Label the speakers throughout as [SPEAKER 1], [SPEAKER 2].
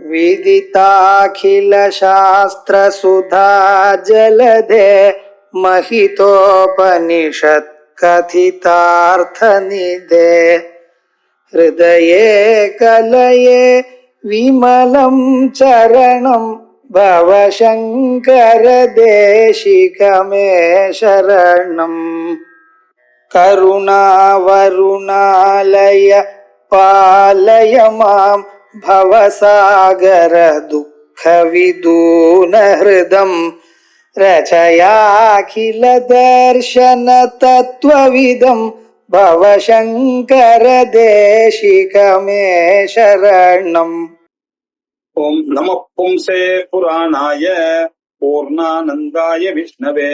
[SPEAKER 1] विदिताखिल शास्त्र सुधा जलधे महितोपनिषत् कथितार्थ निधे हृदये कलये विमलं चरणं भवशङ्कर देशिकमे शरणम् करुणावरुणालय पालय मां भवसागर दुःखविदून हृदं रचयाखिल दर्शन तत्त्वविदं भवशङ्कर देशिकमे शरणम्।
[SPEAKER 2] ओम नमः पुंसे पुराणाय पूर्णानंदाय विष्णवे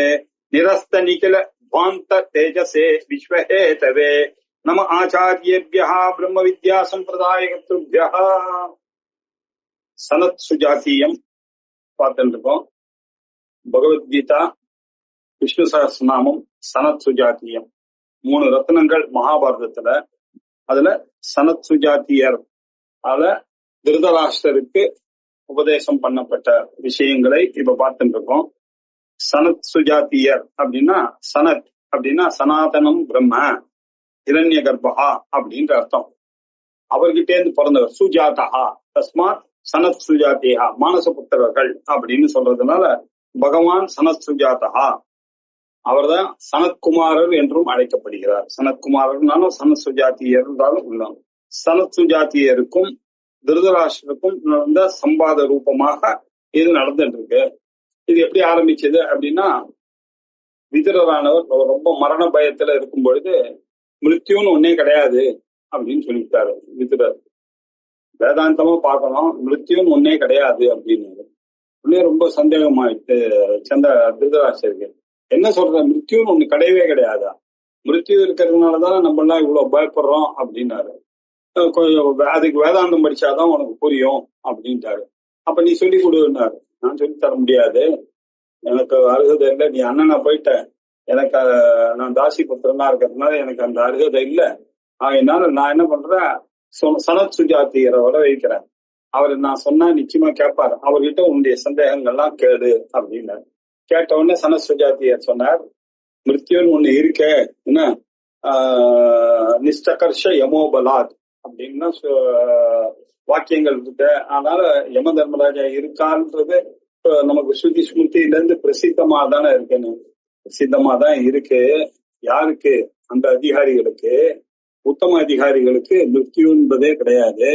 [SPEAKER 2] निरस्त निखिल ध्वांत तेजसे विश्वहेतवे नम आचार्येभ्यः ब्रह्म विद्या संप्रदाय कर्तृभ्यः सनत् सुजातीयम பார்த்துருக்கோம். பகவத்கீதா, விஷ்ணு சஹஸ்ரநாமம், சனத் சுஜாத்தியம், 3 ரத்னங்கள் மகாபாரதத்துல. அதுல சனத் சுஜாத்தியர் அதுல திருதராஷ்டிரருக்கு உபதேசம் பண்ணப்பட்ட விஷயங்களை இப்ப பார்த்துட்டு இருக்கோம். சனத் சுஜாத்தியர் அப்படின்னா, சனத் அப்படின்னா சனாதனம் பிரம்ம இரண்ய கர்ப்பா அப்படின்ற அர்த்தம். அவர்கிட்டே இருந்து பிறந்தவர் சுஜாதா, தஸ்மாத் சனத் சுஜாத்தியா, மானச புத்திரர்கள் அப்படின்னு சொல்றதுனால பகவான் சனத் சுஜாதா. அவர்தான் சனத்குமாரர் என்றும் அழைக்கப்படுகிறார். சனத்குமாரர்னாலும் சனத் சுஜாத்தியர் என்றாலும் உள்ளாங்க. சனத் சுஜாத்தியருக்கும் திருதராஷ்டிரருக்கும் நடந்த சம்பாத ரூபமாக இது நடந்துட்டு இருக்கு. இது எப்படி ஆரம்பிச்சது அப்படின்னா, விதுரரானவர் ரொம்ப மரண பயத்துல இருக்கும் பொழுது மிருத்யுன்னு ஒன்னே கிடையாது அப்படின்னு சொல்லிட்டாரு. விதுரர் வேதாந்தமா பார்க்கணும், மிருத்யுன்னு ஒன்னே கிடையாது அப்படின்னு உடனே ரொம்ப சந்தேகமாயிட்டு சந்த திருதராஷ்டிரருக்கு. என்ன சொல்ற, மிருத்யுன்னு ஒண்ணு கிடையவே கிடையாதா? மிருத்யு இருக்கிறதுனாலதான் நம்ம எல்லாம் இவ்வளவு பயப்படுறோம் அப்படின்னாரு. அதுக்கு வேதாந்தம் படிச்சாதான் உனக்கு புரியும் அப்படின்ட்டாரு. அப்ப நீ சொல்லி கொடுன்னாரு. நான் சொல்லி தர முடியாது, எனக்கு அருகதை இல்லை. நீ அண்ணனா போயிட்ட, எனக்கு நான் தாசி புத்திரனா இருக்கிறதுனால எனக்கு அந்த அருகதை இல்லை. அதனால நான் என்ன பண்றேன், சனத் சுஜாத்தியரை வர வைக்கிறேன். அவர் நான் சொன்னா நிச்சயமா கேட்பாரு. அவர்கிட்ட உன்னுடைய சந்தேகங்கள்லாம் கேடு அப்படின்னாரு. கேட்ட உடனே சனத் சுஜாத்தியர் சொன்னார், மிருத்யுன்னு ஒண்ணு இருக்க, என்ன நிஷ்டகர்ஷ யமோபலாத் அப்படின்னா வாக்கியங்கள் இருக்கு. அதனால யம தர்மராஜா இருக்கான்றது நமக்கு ஸ்ருதி ஸ்மிருதியில இருந்து பிரசித்தமா தானே இருக்குன்னு, பிரசித்தமா தான் இருக்கு. யாருக்கு? அந்த அதிகாரிகளுக்கு, உத்தம அதிகாரிகளுக்கு மிருத்யு என்பதே கிடையாது.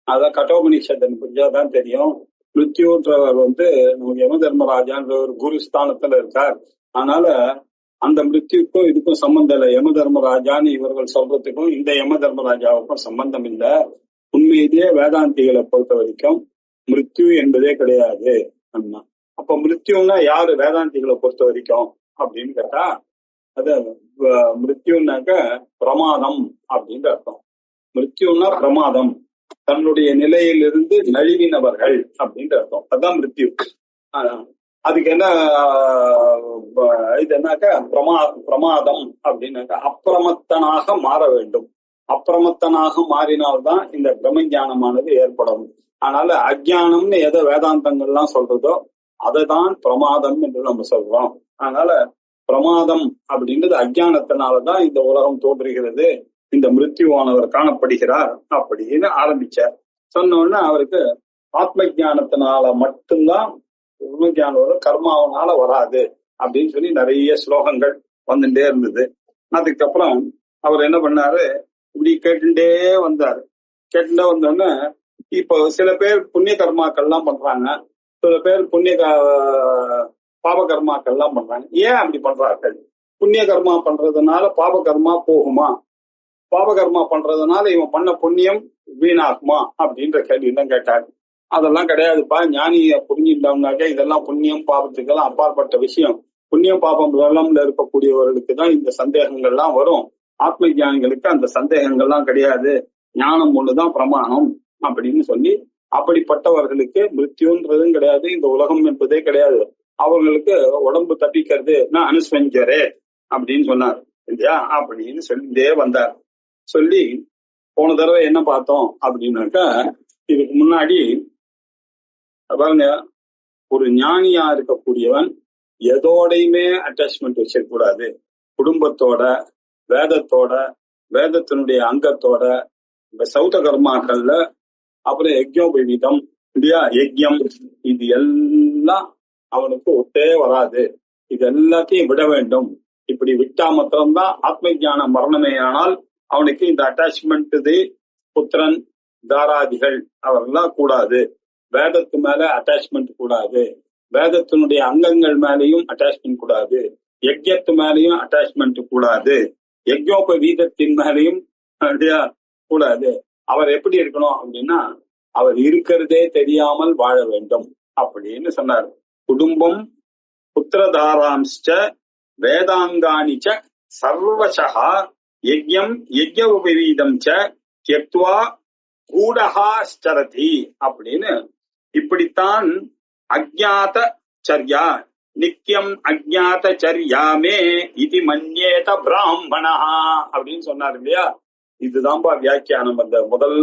[SPEAKER 2] அதான் கட்டோபனிஷத்தன் புரிஞ்சாதான் தெரியும். மிருத்யுன்றவர் நமக்கு யம தர்மராஜான்ற ஒரு குருஸ்தானத்துல இருக்கார். அதனால அந்த மிருத்யுக்கும் இதுக்கும் சம்பந்தம் இல்லை. யம தர்மராஜான்னு இவர்கள் சொல்றதுக்கும் இந்த யம தர்மராஜாவுக்கும் சம்பந்தம் இல்லை. உண்மையிலேயே வேதாந்திகளை பொறுத்த வரைக்கும் மிருத்யு என்பதே கிடையாது. அப்ப மிருத்யுன்னா யாரு வேதாந்திகளை பொறுத்த வரைக்கும் அப்படின்னு கேட்டா, அது மிருத்யுன்னாக்க பிரமாதம் அப்படின்ற அர்த்தம். மிருத்யுன்னா பிரமாதம், தன்னுடைய நிலையிலிருந்து நழுவினவர்கள் அப்படின்ற அர்த்தம். அதுதான் மிருத்யு. அதுக்கு என்ன இது என்னாக்க பிரமாதம் அப்படின்னாக்க அப்பிரமத்தனாக மாற வேண்டும். அப்பிரமத்தனாக மாறினால்தான் இந்த பிரம்மஞானமானது ஏற்படும். அதனால அஜ்ஞானம்னு எதை வேதாந்தங்கள்லாம் சொல்றதோ அதைதான் பிரமாதம் என்று நம்ம சொல்றோம். அதனால பிரமாதம் அப்படின்றது அஜ்ஞானத்தினாலதான் இந்த உலகம் தோன்றுகிறது, இந்த மிருத்யுவானவர் காணப்படுகிறார் அப்படின்னு ஆரம்பிச்சார். சொன்ன உடனே அவருக்கு ஆத்ம ஜானத்தினால மட்டும்தான் பிரம்மஞானம் கர்மாவனால வராது அப்படின்னு சொல்லி நிறைய ஸ்லோகங்கள் வந்துட்டே இருந்தது. அதுக்கப்புறம் அவர் என்ன பண்ணாரு, இப்படி கேட்டுட்டே வந்தாரு. கேட்டுட்டே வந்தோடனே இப்போ சில பேர் புண்ணிய கர்மாக்கள்லாம் பண்றாங்க, சில பேர் பாப கர்மாக்கள்லாம் பண்றாங்க. ஏன் அப்படி பண்றார்கள்? புண்ணிய கர்மா பண்றதுனால பாப கர்மா போகுமா? பாப கர்மா பண்றதுனால இவன் பண்ண புண்ணியம் வீணாகுமா அப்படின்ற கேள்வி தான் கேட்டாரு. அதெல்லாம் கிடையாதுப்பா, ஞானிய புரிஞ்சுட்டோம்னாக்க இதெல்லாம் புண்ணியம் பாபத்துக்கெல்லாம் அப்பாற்பட்ட விஷயம். புண்ணியம் பாபம் வெள்ளம்ல இருக்கக்கூடியவர்களுக்கு தான் இந்த சந்தேகங்கள்லாம் வரும். ஆத்ம ஞானிகளுக்கு அந்த சந்தேகங்கள்லாம் கிடையாது, ஞானம் ஒண்ணுதான் பிரமாணம் அப்படின்னு சொல்லி, அப்படிப்பட்டவர்களுக்கு மிருத்யுன்றதும் கிடையாது, இந்த உலகம் என்பதே கிடையாது. அவர்களுக்கு உடம்பு தப்பிக்கிறது நான் அனுஸ்வஞ்சரே அப்படின்னு சொன்னார் இல்லையா, அப்படின்னு சொல்லிட்டே வந்தார். சொல்லி போன தடவை என்ன பார்த்தோம் அப்படின்னாக்கா, இதுக்கு முன்னாடி பாருங்க, ஒரு ஞானியா இருக்கக்கூடியவன் எதோடையுமே அட்டாச்மெண்ட் வச்சிருக்க கூடாது. குடும்பத்தோட, வேதத்தோட, வேதத்தினுடைய அங்கத்தோட, சௌத கர்மாக்கள்ல, அப்புறம் யஜ்ஞோபவீதம் இல்லையா, யஜ்யம், இது எல்லாம் அவனுக்கு ஒத்தே வராது. இது எல்லாத்தையும் விட வேண்டும். இப்படி விட்டா மாத்திரம்தான் ஆத்ம ஞான மரணமே. ஆனால் அவனுக்கு இந்த அட்டாச்மெண்ட், இது புத்திரன் தாராதிகள் அவரெல்லாம் கூடாது. வேதத்து மேல அட்டாச்மெண்ட் கூடாது. வேதத்தினுடைய அங்கங்கள் மேலையும் அட்டாச்மெண்ட் கூடாது. யஜ்யத்து மேலையும் அட்டாச்மெண்ட் கூடாது. யஜ்யோபவீதத்தின் மேலையும் கூடாது. அவர் எப்படி இருக்கணும் அப்படின்னா, அவர் இருக்கிறதே தெரியாமல் வாழ வேண்டும் அப்படின்னு சொன்னார். குடும்பம் புத்திரதாராம்ச்ச வேதாங்காணிச்ச சர்வசஹ யஜ்யம் யஜ்யோபவீதம் ச த்யக்த்வா கூடஹா ஸ்சரதி அப்படின்னு. இப்படித்தான் அஜ்ஞாத சர்யா நித்தியம் அஜ்ஞாத சர்யாமே இது மன்யேத பிராமணா அப்படின்னு சொன்னார் இல்லையா. இதுதான்பா வியாக்கியானம் அந்த முதல்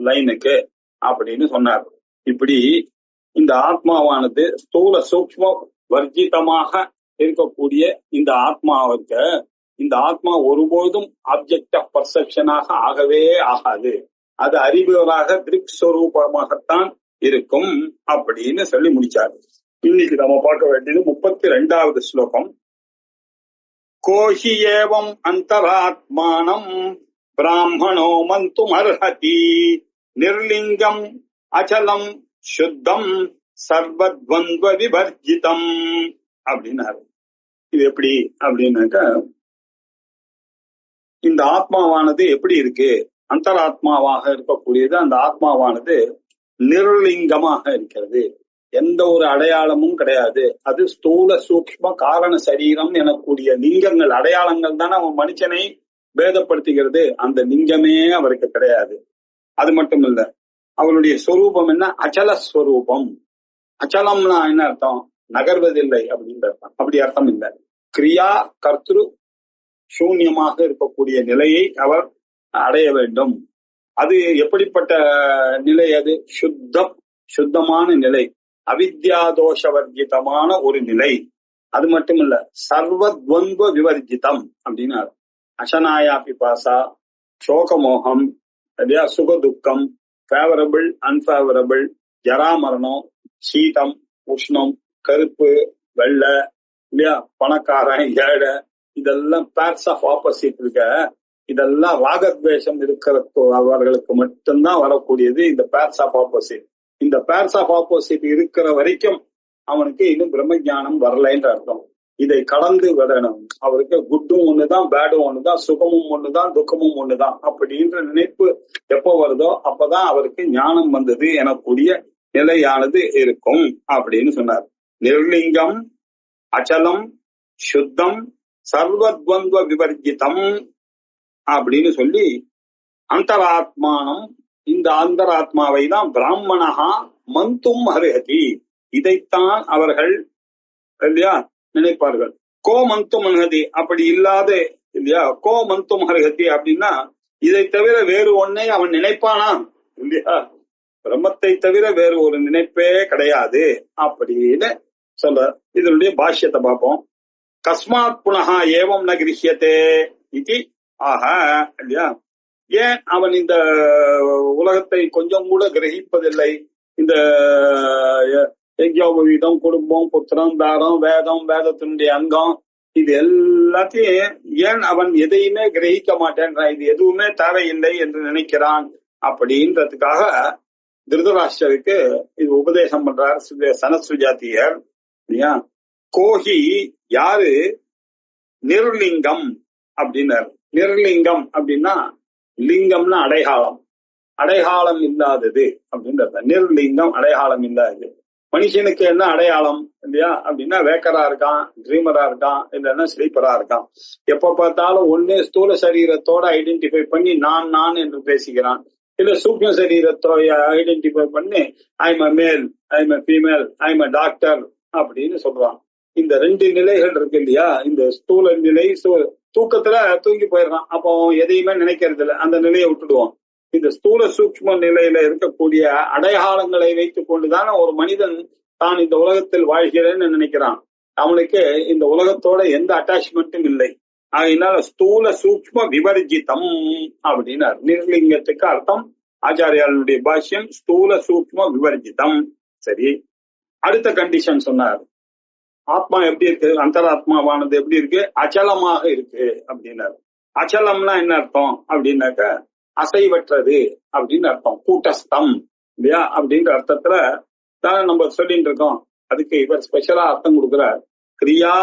[SPEAKER 2] லைனுக்கு அப்படின்னு சொன்னார். இப்படி இந்த ஆத்மாவானது ஸ்தூல சூக்ஷ்ம வர்ஜிதமாக இருக்கக்கூடிய இந்த ஆத்மாவுக்கு, இந்த ஆத்மா ஒருபோதும் ஆப்ஜெக்ட் ஆஃப் பர்செப்ஷனாக ஆகவே ஆகாது. அது அறிவுகளாக திருக் ஸ்வரூபமாகத்தான் இருக்கும் அப்படின்னு சொல்லி முடிச்சாரு. இன்னைக்கு நம்ம பார்க்க வேண்டியது 32வது ஸ்லோகம். கோஹி ஏவம் அந்தராத்மானம் பிராமணோ மந்தும் அர்ஹதி நிர்லிங்கம் அச்சலம் சுத்தம் சர்வத்வந்த்வ விவர்ஜிதம் அப்படின்னாரு. இது எப்படி அப்படின்னாக்கா, இந்த ஆத்மாவானது எப்படி இருக்கு, அந்தராத்மாவாக இருக்கக்கூடியது. அந்த ஆத்மாவானது நிர்லிங்கமாக இருக்கிறது. எந்த ஒரு அடையாளமும் கிடையாது. அது ஸ்தூல சூக்ஷ்ம காரண சரீரம் எனக்கூடிய லிங்கங்கள், அடையாளங்கள் தானே அவன் மனுஷனை பேதப்படுத்துகிறது. அந்த லிங்கமே அவருக்கு கிடையாது. அது மட்டும் இல்ல, அவருடைய ஸ்வரூபம் என்ன, அச்சலஸ்வரூபம். அச்சலம்னா என்ன அர்த்தம், நகர்வதில்லை அப்படின்ற அர்த்தம். அப்படி அர்த்தம் இல்லை. கிரியா கர்த்திரு சூன்யமாக இருக்கக்கூடிய நிலையை அவர் அடைய வேண்டும். அது எப்படிப்பட்ட நிலை, அது சுத்தமான நிலை, அவித்யாதோஷவர்ஜிதமான ஒரு நிலை. அது மட்டும் இல்ல, சர்வத்வந்த்வ விவர்ஜிதம் அப்படின்னா அசனாயா பிபாசா, சோகமோகம், சுகதுக்கம், ஃபேவரபிள் அன்பேவரபிள், ஜராமரணம், சீதம் உஷ்ணம், கருப்பு வெள்ளை இல்லையா, பணக்காரன் ஏழை, இதெல்லாம் பேர்ஸ் ஆஃப் ஆப்போசிட் இருக்க. இதெல்லாம் ராகத்வேஷம் இருக்கிற அவர்களுக்கு மட்டும்தான் வரக்கூடியது இந்த பேர்ஸ் ஆஃப் ஆப்போசிட். இந்த பேர்ஸ் ஆஃப் ஆப்போசிட் இருக்கிற வரைக்கும் அவனுக்கு இன்னும் பிரம்ம ஞானம் வரலைன்ற அர்த்தம். இதை கடந்து விடணும். அவருக்கு குட்டும் ஒண்ணுதான், பேடும் ஒண்ணுதான், சுகமும் ஒண்ணுதான், துக்கமும் ஒண்ணுதான் அப்படின்ற நினைப்பு எப்போ வருதோ அப்பதான் அவருக்கு ஞானம் வந்தது எனக்கூடிய நிலையானது இருக்கும் அப்படின்னு சொன்னார். நிர்லிங்கம் அச்சலம் சுத்தம் சர்வத்வந்த்வ விவர்ஜிதம் அப்படின்னு சொல்லி அந்தராத்மானம், இந்த அந்தராத்மாவை தான் பிராமணஹா மந்தும் அர்ஹதி, இதைத்தான் அவர்கள் இல்லையா நினைப்பார்கள். கோ மந்தும் அர்ஹதி அப்படி இல்லாத இல்லையா, கோ மந்தும் அர்ஹதி அப்படின்னா இதை தவிர வேறு ஒன்னை அவன் நினைப்பானா இல்லையா, பிரம்மத்தை தவிர வேறு ஒரு நினைப்பே கிடையாது அப்படின்னு சொல்ற. இதனுடைய பாஷ்யத்தை பார்ப்போம். கஸ்மாத் புனஹா ஏவம் ந கிரஹ்யதே இது ஆக இல்லையா, ஏன் அவன் இந்த உலகத்தை கொஞ்சம் கூட கிரகிப்பதில்லை? இந்த யஜ்ஞோபவீதம், குடும்பம், புத்திரம், தாரம், வேதம், வேதத்தினுடைய அங்கம், இது எல்லாத்தையும் ஏன் அவன் எதையுமே கிரகிக்க மாட்டேன்றான், இது எதுவுமே தேவையில்லை என்று நினைக்கிறான் அப்படின்றதுக்காக திருதராஷ்டிரருக்கு இது உபதேசம் பண்றார் சனத்சுஜாத்தியர் இல்லையா. கோஹி யாரு நிர்லிங்கம் அப்படின்னாரு. நிர்லிங்கம் அப்படின்னா லிங்கம்னா அடையாளம், அடையாளம் இல்லாதது அப்படின்றது. நிர்லிங்கம் அடையாளம் இல்லாதது. மனுஷனுக்கு என்ன அடையாளம் இல்லையா அப்படின்னா, வேக்கரா இருக்கான், ட்ரீமரா இருக்கான், இல்லைன்னா ஸ்லீப்பரா இருக்கான். எப்ப பார்த்தாலும் ஒண்ணு ஸ்தூல சரீரத்தோட ஐடென்டிஃபை பண்ணி நான் நான் என்று பேசிக்கிறான், இல்ல சூக்ம சரீரத்தோட ஐடென்டிஃபை பண்ணி ஐம் அ மேல், I'm a female, I'm a doctor அப்படின்னு சொல்றான். இந்த ரெண்டு நிலைகள் இருக்கு இல்லையா. இந்த ஸ்தூல நிலை, தூக்கத்துல தூங்கி போயிடுறான், அப்போ எதையுமே நினைக்கிறது இல்லை, அந்த நிலையை விட்டுடுவோம். இந்த ஸ்தூல சூக்ஷ்ம நிலையில இருக்கக்கூடிய அடையாளங்களை வைத்துக் கொண்டுதானே ஒரு மனிதன் தான் இந்த உலகத்தில் வாழ்கிறேன்னு நினைக்கிறான். அவனுக்கு இந்த உலகத்தோட எந்த அட்டாச்மெண்ட்டும் இல்லை. அதனால ஸ்தூல சூக்ஷ்ம விவர்ஜிதம் அப்படின்னார். நிர்லிங்கத்துக்கு அர்த்தம் ஆச்சாரியாளுடைய பாஷ்யம் ஸ்தூல சூக்ஷ்ம விவர்ஜிதம். சரி, அடுத்த கண்டிஷன் சொன்னார். ஆத்மா எப்படி இருக்கு? அந்தராத்மாவானது எப்படி இருக்கு? அச்சலமாக இருக்கு அப்படின்னாரு. அச்சலம்னா என்ன அர்த்தம் அப்படின்னாக்க அசைவற்றது அப்படின்னு அர்த்தம். கூட்டஸ்தம் இல்லையா அப்படின்ற அர்த்தத்துல தானே நம்ம சொல்லிட்டு இருக்கோம். அதுக்கு இவர் ஸ்பெஷலா அர்த்தம் கொடுக்கிறார். கிரியா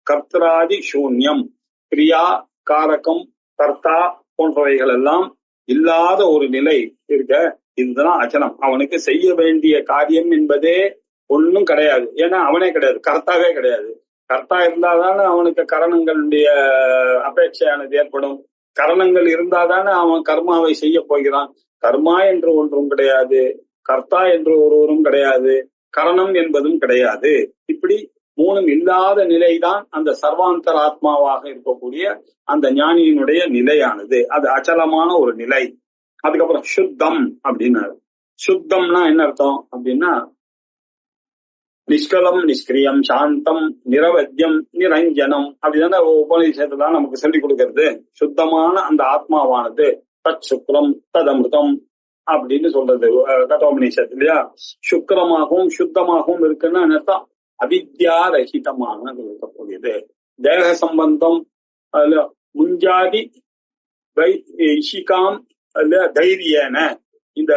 [SPEAKER 2] கர்த்தராதி சூன்யம், கிரியா காரகம் கர்த்தா போன்றவைகள் எல்லாம் இல்லாத ஒரு நிலை இருக்க, இதுதான் அச்சலம். அவனுக்கு செய்ய வேண்டிய காரியம் என்பதே ஒன்னும் கிடையாது. ஏன்னா அவனே கிடையாது, கர்த்தாவே கிடையாது. கர்த்தா இருந்தாதானே அவனுக்கு கரணங்களுடைய அபேட்சையானது ஏற்படும். கரணங்கள் இருந்தாதானே அவன் கர்மாவை செய்ய போகிறான். கர்மா என்று ஒன்றும் கிடையாது, கர்த்தா என்று ஒருவரும் கிடையாது, கரணம் என்பதும் கிடையாது. இப்படி மூணும் இல்லாத நிலைதான் அந்த சர்வாந்தர ஆத்மாவாக இருக்கக்கூடிய அந்த ஞானியினுடைய நிலையானது. அது அச்சலமான ஒரு நிலை. அதுக்கப்புறம் சுத்தம் அப்படின்னாரு. சுத்தம்னா என்ன அர்த்தம் அப்படின்னா நிஷ்கலம் நிஷ்கிரியம் சாந்தம் நிரவத்தியம் நிரஞ்சனம் அப்படிதானே உபநிஷத்துல நமக்கு சொல்லிக் கொடுக்கிறது. சுத்தமான அந்த ஆத்மாவானது தத் சுக்ரம் தத் அமிர்தம் அப்படின்னு சொல்றது கட்டோபநிஷத்து இல்லையா. சுக்கிரமாகவும் சுத்தமாகவும் இருக்குன்னா அர்த்தம் அவித்யா ரஹிதமாக இருக்கக்கூடியது. தேக சம்பந்தம் அதுல முஞ்சாதி இஷிகாம் அதுல தைரியன இந்த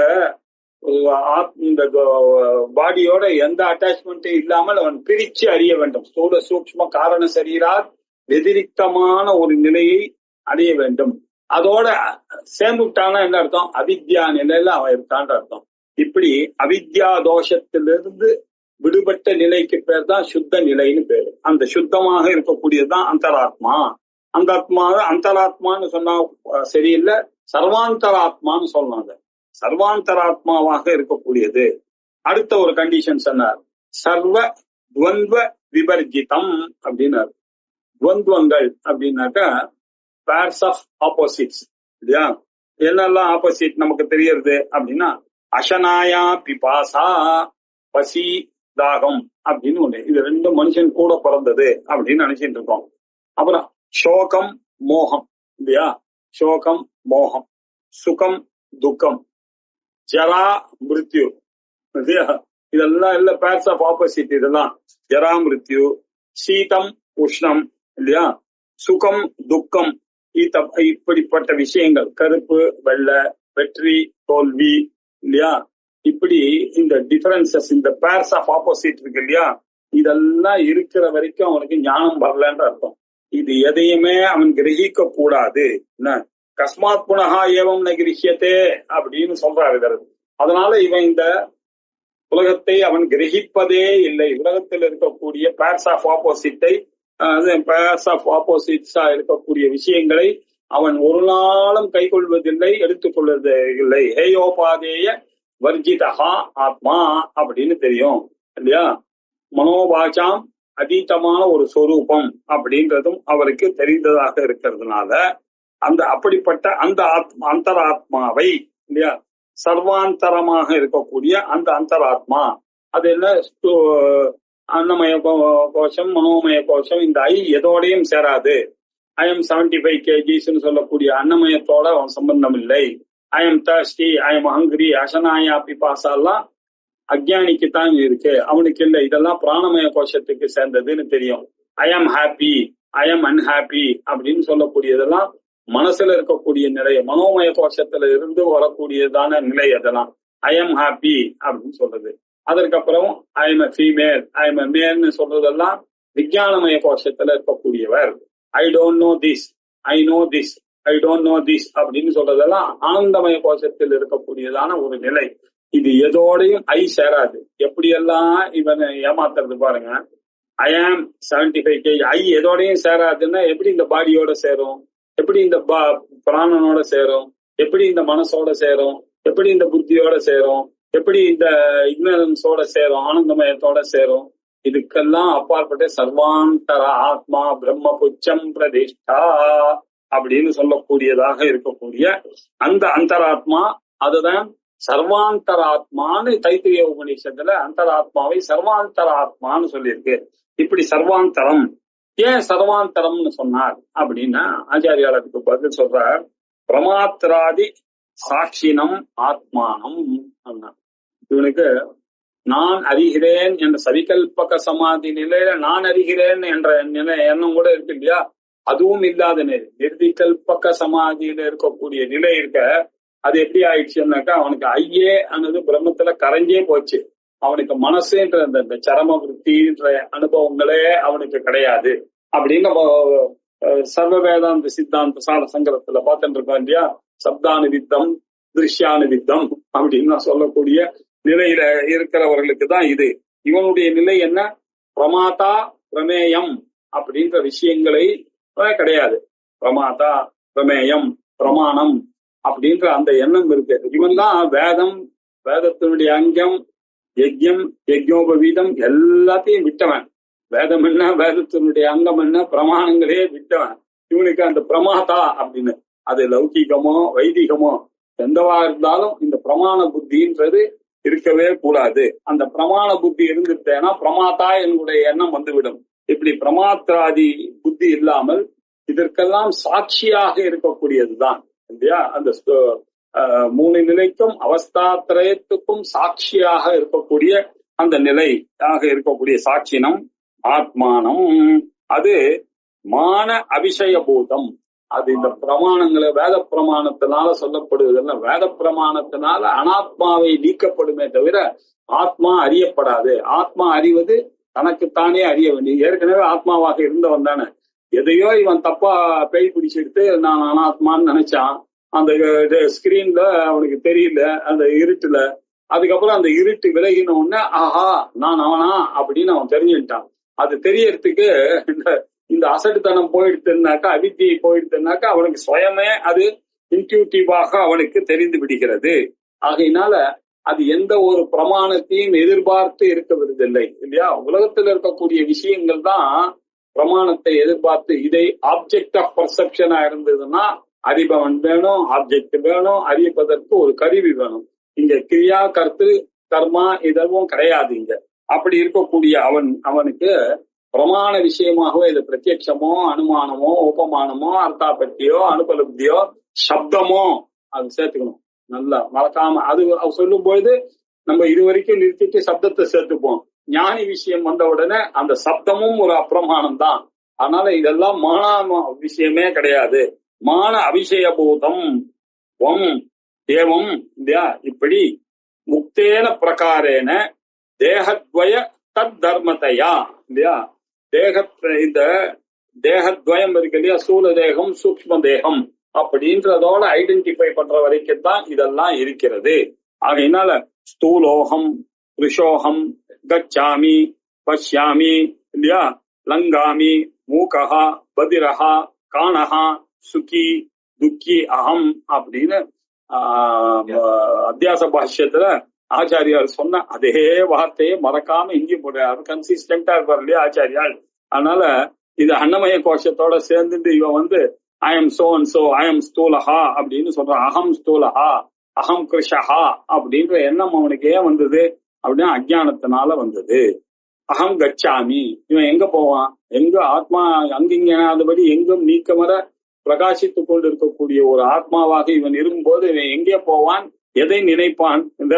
[SPEAKER 2] பாடியோட எந்த அட்டாச்மெண்ட்டும் இல்லாமல் அவன் பிரிச்சு அறிய வேண்டும். ஸ்தூல சூக்ஷ்ம காரண சரீரார் வெதிரிக்தமான ஒரு நிலையை அடைய வேண்டும். அதோட சேர்ந்துட்டானா என்ன அர்த்தம்? அவித்யா நிலையில அவன் இருக்கான்ற அர்த்தம். இப்படி அவித்யா தோஷத்திலிருந்து விடுபட்ட நிலைக்கு பேர் தான் சுத்த நிலைன்னு பேரு. அந்த சுத்தமாக இருக்கக்கூடியதுதான் அந்தராத்மா. அந்த ஆத்மா அந்தராத்மான்னு சொன்னா சரியில்லை, சர்வாந்தராத்மான்னு சொல்லணும். சர்வாந்தராத்மாவாக இருக்கக்கூடியது. அடுத்த ஒரு கண்டிஷன் சொன்னார், சர்வ துவந்த்வ விவர்ஜிதம் அப்படின்னாரு. துவந்துவங்கள் அப்படின்னாக்கா பேர்ஸ் ஆஃப் ஆப்போசிட்ஸ் இல்லையா. என்னெல்லாம் ஆப்போசிட் நமக்கு தெரியறது அப்படின்னா அசனாயா பிபாசா, பசி தாகம் அப்படின்னு ஒண்ணு. இது ரெண்டும் மனுஷன் கூட பிறந்தது அப்படின்னு நினைச்சிட்டு இருக்கோம். அப்புறம் சோகம் மோகம் இல்லையா. சோகம் மோகம், சுகம் துக்கம், ஜரா மிருத்யு இல்லையா. இதெல்லாம் இல்ல பேர்ஸ் ஆஃப் ஆப்போசிட். இதெல்லாம் ஜரா மிருத்யு, சீதம் உஷ்ணம் இல்லையா, சுகம் துக்கம், இப்படிப்பட்ட விஷயங்கள், கருப்பு வெள்ளை, வெற்றி தோல்வி இல்லையா. இப்படி இந்த டிஃபரன்சஸ், இந்த பேர்ஸ் ஆஃப் ஆப்போசிட் இருக்கு இல்லையா, இதெல்லாம் இருக்கிற வரைக்கும் அவனுக்கு ஞானம் வரலன்ற அர்த்தம். இது எதையுமே அவன் கிரகிக்க கூடாது. என்ன கஸ்மாத் புனகா ஏவம் ந கிரஹியத்தே அப்படின்னு சொல்றாரு. அதனால இவன் இந்த உலகத்தை அவன் கிரகிப்பதே இல்லை. உலகத்தில் இருக்கக்கூடிய பேர்ஸ் ஆஃப் ஆப்போசிட்டை, பேர்ஸ் ஆஃப் ஆப்போசிட்ஸா இருக்கக்கூடிய விஷயங்களை அவன் ஒரு நாளும் கை கொள்வதில்லை, எடுத்துக்கொள்வது இல்லை. ஹேயோபாதேய வர்ஜிதா ஆத்மா அப்படின்னு தெரியும் இல்லையா. மனோபாச்சாம் அதீதமான ஒரு சொரூபம் அப்படின்றதும் அவருக்கு தெரிந்ததாக இருக்கிறதுனால அந்த அப்படிப்பட்ட அந்த அந்தராத்மாவை இல்லையா, சர்வாந்தரமாக இருக்கக்கூடிய அந்த அந்தராத்மா, அது என்ன அன்னமய கோஷம் மனோமய கோஷம், இந்த எதோடையும் சேராது. ஐஎம் 75 kgs சொல்லக்கூடிய அன்னமயத்தோட அவன் சம்பந்தம் இல்லை. ஐஎம் தர்ஸ்டி, ஐஎம் ஹங்கிரி, அசனாயா பிபாசாலாம் அஜ்ஞானிக்குத்தான் இருக்கு, அவனுக்கு இல்லை. இதெல்லாம் பிராணமய கோஷத்துக்கு சேர்ந்ததுன்னு தெரியும். ஐஎம் ஹாப்பி, ஐஎம் அன்ஹாப்பி அப்படின்னு சொல்லக்கூடியதெல்லாம் மனசுல இருக்கக்கூடிய நிலை, மனோமய கோஷத்துல இருந்து வரக்கூடியதான நிலை. அதெல்லாம் ஐஎம் ஹாப்பி அப்படின்னு சொல்றது. அதற்கப்புறம் ஐஎம் எ ஃபீமேல், ஐஎம் எ மேல்னு சொல்றதெல்லாம் விஞ்ஞானமய கோஷத்துல இருக்கக்கூடியவர். ஐ don't no this, I know this, I don't no this அப்படின்னு சொல்றதெல்லாம் ஆனந்தமய கோஷத்தில் இருக்கக்கூடியதான ஒரு நிலை. இது எதோடையும் ஐ சேராது. எப்படியெல்லாம் இவனை ஏமாத்துறது பாருங்க. ஐ ஆம் 75 kg, ஐ எதோடையும் சேராதுன்னா எப்படி இந்த பாடியோட சேரும், எப்படி இந்த பிராணனோட சேரும், எப்படி இந்த மனசோட சேரும், எப்படி இந்த புத்தியோட சேரும், எப்படி இந்த இக்னரன்ஸோட சேரும், ஆனந்தமயத்தோட சேரும். இதுக்கெல்லாம் அப்பாற்பட்ட சர்வாந்தர ஆத்மா பிரம்ம புச்சம் பிரதிஷ்டா அப்படின்னு சொல்லக்கூடியதாக இருக்கக்கூடிய அந்த அந்தராத்மா, அதுதான் சர்வாந்தராத்மான்னு தைத்திரிய உபநிஷத்துல அந்தராத்மாவை சர்வாந்தராத்மான்னு சொல்லியிருக்கு. இப்படி சர்வாந்தரம், ஏன் சர்வாந்தரம்னு சொன்னார் அப்படின்னா ஆச்சாரியாளருக்கு பதில் சொல்றார். பிரமாத்திராதி சாட்சினம் ஆத்மானம். இவனுக்கு நான் அறிகிறேன் என்ற சவிகல்பக சமாதி நிலையில நான் அறிகிறேன் என்ற நிலை எண்ணம் கூட இருக்கு இல்லையா, அதுவும் இல்லாத நிலை. நிர்விகல்பக சமாதியில இருக்கக்கூடிய நிலை இருக்க, அது எப்படி ஆயிடுச்சுன்னாக்கா அவனுக்கு ஐயே அன்னது பிரம்மத்துல கரைஞ்சே போச்சு. அவனுக்கு மனசுன்ற அந்த சரம விற்த்தின்ற அனுபவங்களே அவனுக்கு கிடையாது அப்படின்னு சர்வ வேதாந்த சித்தாந்த சார சங்கரத்துல பார்த்துட்டு இருக்கோம் இல்லையா. சப்தானுவித்தம் திருஷ்யானுவித்தம் அப்படின்னு சொல்லக்கூடிய நிலையில இருக்கிறவர்களுக்கு தான் இது. இவனுடைய நிலை என்ன, பிரமாதா பிரமேயம் அப்படின்ற விஷயங்களை கிடையாது. பிரமாதா பிரமேயம் பிரமாணம் அப்படின்ற அந்த எண்ணம் இருக்கு. இவன் தான் வேதம், வேதத்தினுடைய அங்கம், யஜ்யம், யஜ்யோபவீதம் எல்லாத்தையும் விட்டவன். வேதம் என்ன, வேதத்தினுடைய அங்கம் என்ன, பிரமாணங்களே விட்டவன். இவனுக்கு அந்த பிரமாதா அப்படின்னு, அது லௌகிகமோ வைதிகமோ எந்தவா இருந்தாலும் இந்த பிரமாண புத்தின்றது இருக்கவே கூடாது. அந்த பிரமாண புத்தி இருந்துட்டேன்னா பிரமாதா என்னுடைய எண்ணம் வந்துவிடும். இப்படி பிரமாத்திராதி புத்தி இல்லாமல் இதற்கெல்லாம் சாட்சியாக இருக்கக்கூடியதுதான் இல்லையா. அந்த மூணு நிலைக்கும் அவஸ்தாத்திரயத்துக்கும் சாட்சியாக இருக்கக்கூடிய அந்த நிலையாக இருக்கக்கூடிய சாட்சினம் ஆத்மானம். அது மான அபிஷயபூதம். அது இந்த பிரமாணங்களை வேத பிரமாணத்தினால சொல்லப்படுவதில்லை. வேத பிரமாணத்தினால அனாத்மாவை நீக்கப்படுமே தவிர ஆத்மா அறியப்படாது. ஆத்மா அறிவது தனக்குத்தானே அறிய வேண்டிய, ஏற்கனவே ஆத்மாவாக இருந்தவன் தானே. எதையோ இவன் தப்பா பேய் பிடிச்செடுத்து நான் அனாத்மான்னு நினைச்சான். அந்த ஸ்கிரீன்ல அவனுக்கு தெரியல, அந்த இருட்டுல. அதுக்கப்புறம் அந்த இருட்டு விலகின உடனே ஆஹா நான் அவனா அப்படின்னு அவன் தெரிஞ்சுட்டான். அது தெரியறதுக்கு இந்த அசட்டுத்தனம் போயிடுத்துனாக்கா, அவித்தியை போயிடுத்துனாக்கா அவனுக்கு சுயமே அது இன்ட்யூட்டிவாக அவனுக்கு தெரிந்து விடுகிறது. ஆகையினால அது எந்த ஒரு பிரமாணத்தையும் எதிர்பார்த்து இருக்க விடுதில்லை இல்லையா. உலகத்தில் இருக்கக்கூடிய விஷயங்கள் தான் பிரமாணத்தை எதிர்பார்த்து, இதை ஆப்ஜெக்ட் ஆஃப் பர்செப்ஷனா இருந்ததுன்னா அறிபவன் வேணும், ஆப்ஜெக்ட் வேணும், அறியப்பதற்கு ஒரு கருவி வேணும். இங்க கிரியா கர்த்து கர்மா இதெல்லாம் கிடையாது இங்க. அப்படி இருக்கக்கூடிய அவனுக்கு பிரமாண விஷயமாகவே இது பிரத்யட்சமோ அனுமானமோ உபமானமோ அர்த்தாபத்தியோ அனுபலப்தியோ சப்தமோ அது சேர்த்துக்கணும். நல்லா மறக்காம அது சொல்லும் பொழுது நம்ம இதுவரைக்கும் நிறுத்திட்டு சப்தத்தை சேர்த்துப்போம். ஞானி விஷயம் வந்த உடனே அந்த சப்தமும் ஒரு அப்பிரமாணம் தான். அதனால இதெல்லாம் மான விஷயமே கிடையாது. மான அபிஷயபூதம் ஏவம் இல்லையா. இப்படி முக்தேன பிரகாரேன தேகத்வய தத் தர்மத்தையா இல்லையா. இந்த தேகத்வயம் இருக்கு இல்லையா, சூல தேகம் சூக்ஷ்ம தேகம் அப்படின்றதோட ஐடென்டிஃபை பண்ற வரைக்கும் தான் இதெல்லாம் இருக்கிறது. ஆகையினால ஸ்தூலோகம் ரிஷோகம் கச்சாமி பஷ்யாமி இல்லையா, லங்காமி மூகஹா பதிரஹா காணஹா சுகி துக்கி அகம் அப்படின்னு அத்தியாச பாஷ்யத்துல ஆச்சாரியார் சொன்ன அதே வார்த்தையை மறக்காம இங்கேயும் போடுறாரு. கன்சிஸ்டன்டா இருப்பார் இல்லையா ஆச்சாரியால். அதனால இது அன்னமய கோஷத்தோட சேர்ந்துட்டு இவன் I am so and so, I am ஸ்தூலஹா அப்படின்னு சொல்றான். அகம் ஸ்தூலஹா அகம் கிருஷஹா அப்படின்ற எண்ணம் அவனுக்கு ஏன் வந்தது அப்படின்னா அஜ்ஞானத்தினால வந்தது. அகம் கச்சாமி, இவன் எங்க போவான், எங்க ஆத்மா அங்கிங்கனாதபடி எங்கும் நீக்கமர பிரகாசித்துக் கொண்டு இருக்கக்கூடிய ஒரு ஆத்மாவாக இவன் இருக்கும்போது இவன் எங்கே போவான், எதை நினைப்பான், இந்த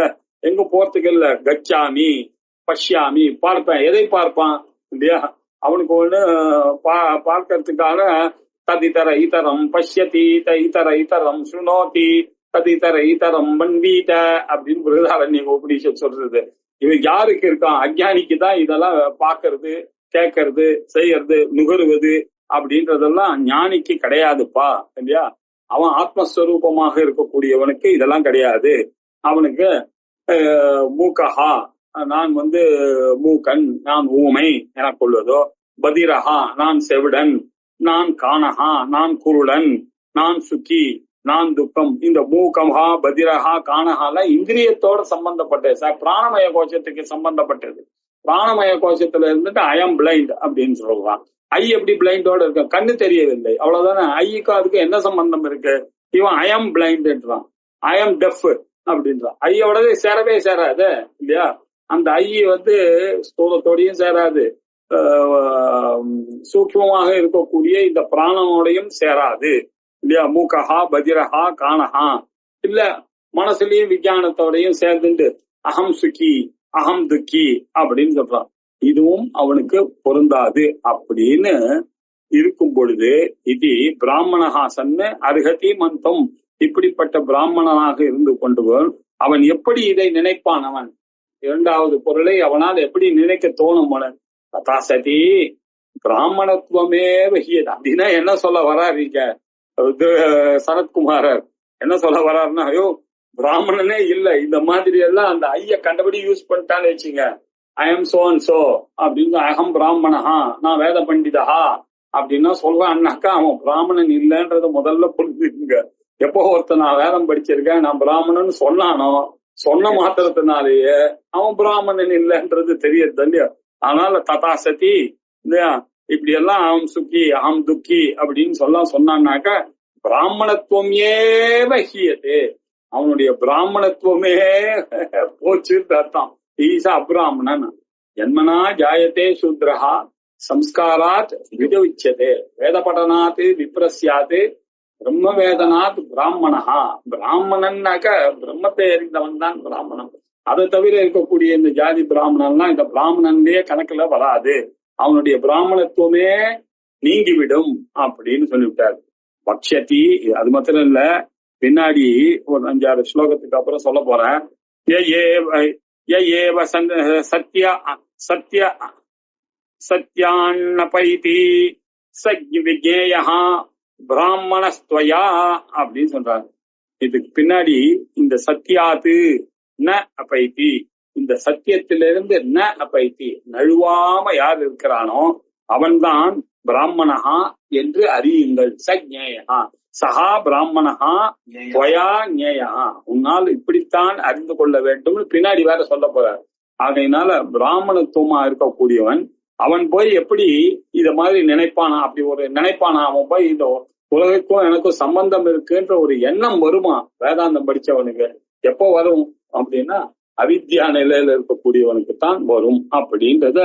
[SPEAKER 2] எங்க போறதுக்கு இல்ல. கச்சாமி பஷ்யாமி, பார்ப்பேன். எதை பார்ப்பான் இல்லையா, அவனுக்கு ஒண்ணு பார்க்கறதுக்காக ததிதர இதரம் பஷ்யதி இதர இதரம் சுனோதி ததிதர இதரம் வன்வீத அப்படின்னு பிருகதாரண்ய உபநிஷத் சொல்றது. இவன் யாருக்கு இருக்கான், அஜ்ஞானிக்கு தான் இதெல்லாம் பார்க்கறது கேட்கறது செய்யறது நுகருவது அப்படின்றதெல்லாம் ஞானிக்கு கிடையாதுப்பா இல்லையா. அவன் ஆத்மஸ்வரூபமாக இருக்கக்கூடியவனுக்கு இதெல்லாம் கிடையாது. அவனுக்கு மூக்கஹா, நான் மூக்கன், நான் ஊமை என கொள்வதோ, பதிரஹா நான் செவிடன், நான் காணஹா நான் குருடன், நான் சுக்கி நான் துக்கம். இந்த மூகமஹா பதிரஹா காணஹால இந்திரியத்தோட சம்பந்தப்பட்டது, பிராணமய கோஷத்துக்கு சம்பந்தப்பட்டது. பிராணமய கோஷத்துல இருந்துட்டு ஐ ஆம் பிளைண்ட் அப்படின்னு சொல்றான். ஐ எப்படி பிளைண்டோட இருக்க? கண்ணு தெரியவில்லை, அவ்வளவுதானே. ஐக்கும் அதுக்கு என்ன சம்பந்தம் இருக்கு? இவன் ஐ ஆம் பிளைண்ட்ன்றான், ஐ ஆம் டெஃப் அப்படின்றான். ஐயோடது சேரவே சேராது இல்லையா? அந்த ஐ ஸ்தூலத்தோடையும் சேராது, சூக்ஷ்மமாக இருக்கக்கூடிய இந்த பிராணனோடையும் சேராது இல்லையா? மூக்கஹா பதிரஹா காணஹா இல்ல மனசுலயும் விஞ்ஞானத்தோடையும் சேர்ந்துட்டு அகம் சுகி அகம் துக்கி அப்படின்னு சொல்றான். இதுவும் அவனுக்கு பொருந்தாது அப்படின்னு இருக்கும் பொழுது இது பிராமணஹாசன்னு அருகதி மந்தம். இப்படிப்பட்ட பிராமணனாக இருந்து கொண்டுவன் அவன் எப்படி இதை நினைப்பான்? அவன் இரண்டாவது பொருளை அவனால் எப்படி நினைக்க தோணும்? ததாசதி பிராமணத்துவமே வகியது அப்படின்னா என்ன சொல்ல வர்றாருங்க சரத்குமாரர்? என்ன சொல்ல வர்றாருன்னா, ஐயோ பிராமணனே இல்ல, இந்த மாதிரி எல்லாம் அந்த ஐய கண்டபடி யூஸ் பண்ணிட்டான்னு வச்சுங்க. ஐ எம் சோ அண்ட் சோ அப்படின்னு, அகம் பிராமணஹா, நான் வேத பண்டிதஹா அப்படின்னா சொல்றான்னாக்கா அவன் பிராமணன் இல்லைன்றத முதல்ல புரிஞ்சுக்குங்க. எப்போ ஒருத்தர் நான் வேதம் படிச்சிருக்கேன், நான் பிராமணன் சொன்னானோ, சொன்ன மாத்திரத்தினாலேயே அவன் பிராமணன் இல்லைன்றது தெரியுது இல்லையா? அதனால ததாசதி இல்லையா, இப்படி எல்லாம் அகம் சுக்கி அகம் துக்கி அப்படின்னு சொன்னான்னாக்கா பிராமணத்துவம் ஏவகியது, அவனுடைய பிராமணத்துவமே போச்சுன்னு அர்த்தம். ஈச அப்ராமணன். ஜன்மனா ஜாயத்தே சூத்ரஹா சம்ஸ்காராத் விடுவிச்சதே வேத படனாத் விப்ரஸ்யாத் பிரம்ம வேதனாத் பிராமணஹா. பிராமணன்னாக்க பிரம்மத்தை அறிந்தவன் தான் பிராமணன். அதை தவிர இருக்கக்கூடிய இந்த ஜாதி பிராமணன்லாம் இந்த பிராமணன்லயே கணக்குல வராது, அவனுடைய பிராமணத்துவமே நீங்கிவிடும் அப்படின்னு சொல்லிவிட்டாரு. பக்ஷதி அது மாத்திரம் இல்ல, பின்னாடி ஒரு 5-6 ஸ்லோகத்துக்கு அப்புறம் சொல்ல போறேன். சத்ய சத்ய சத்யான்னபைதி சஜ்ஞேயா பிராமணஸ்துவயா அப்படின்னு சொல்றாங்க. இதுக்கு பின்னாடி இந்த சத்யாது ந அபைதி, இந்த சத்தியத்திலிருந்து ந அபைதி நழுவாம யார் இருக்கிறானோ அவன்தான் பிராமணஹா என்று அறியுங்கள். சஜ்ஞேயா சஹா பிராமணஹா துவயா ஞேயா, உன்னால் இப்படித்தான் அறிந்து கொள்ள வேண்டும் பின்னாடி வேற சொல்ல போறார். ஆகையினால பிராமணத்துவமா இருக்கக்கூடியவன் அவன் போய் எப்படி இத மாதிரி நினைப்பானா? அப்படி ஒரு நினைப்பானா? அவன் போய் இந்த உலகுக்கும் எனக்கும் சம்பந்தம் இருக்குன்ற ஒரு எண்ணம் வருமா வேதாந்தம் படிச்சவனுக்கு? எப்போ வரும் அப்படின்னா அவித்யா நிலையில இருக்கக்கூடியவனுக்கு தான் வரும். அப்படின்றத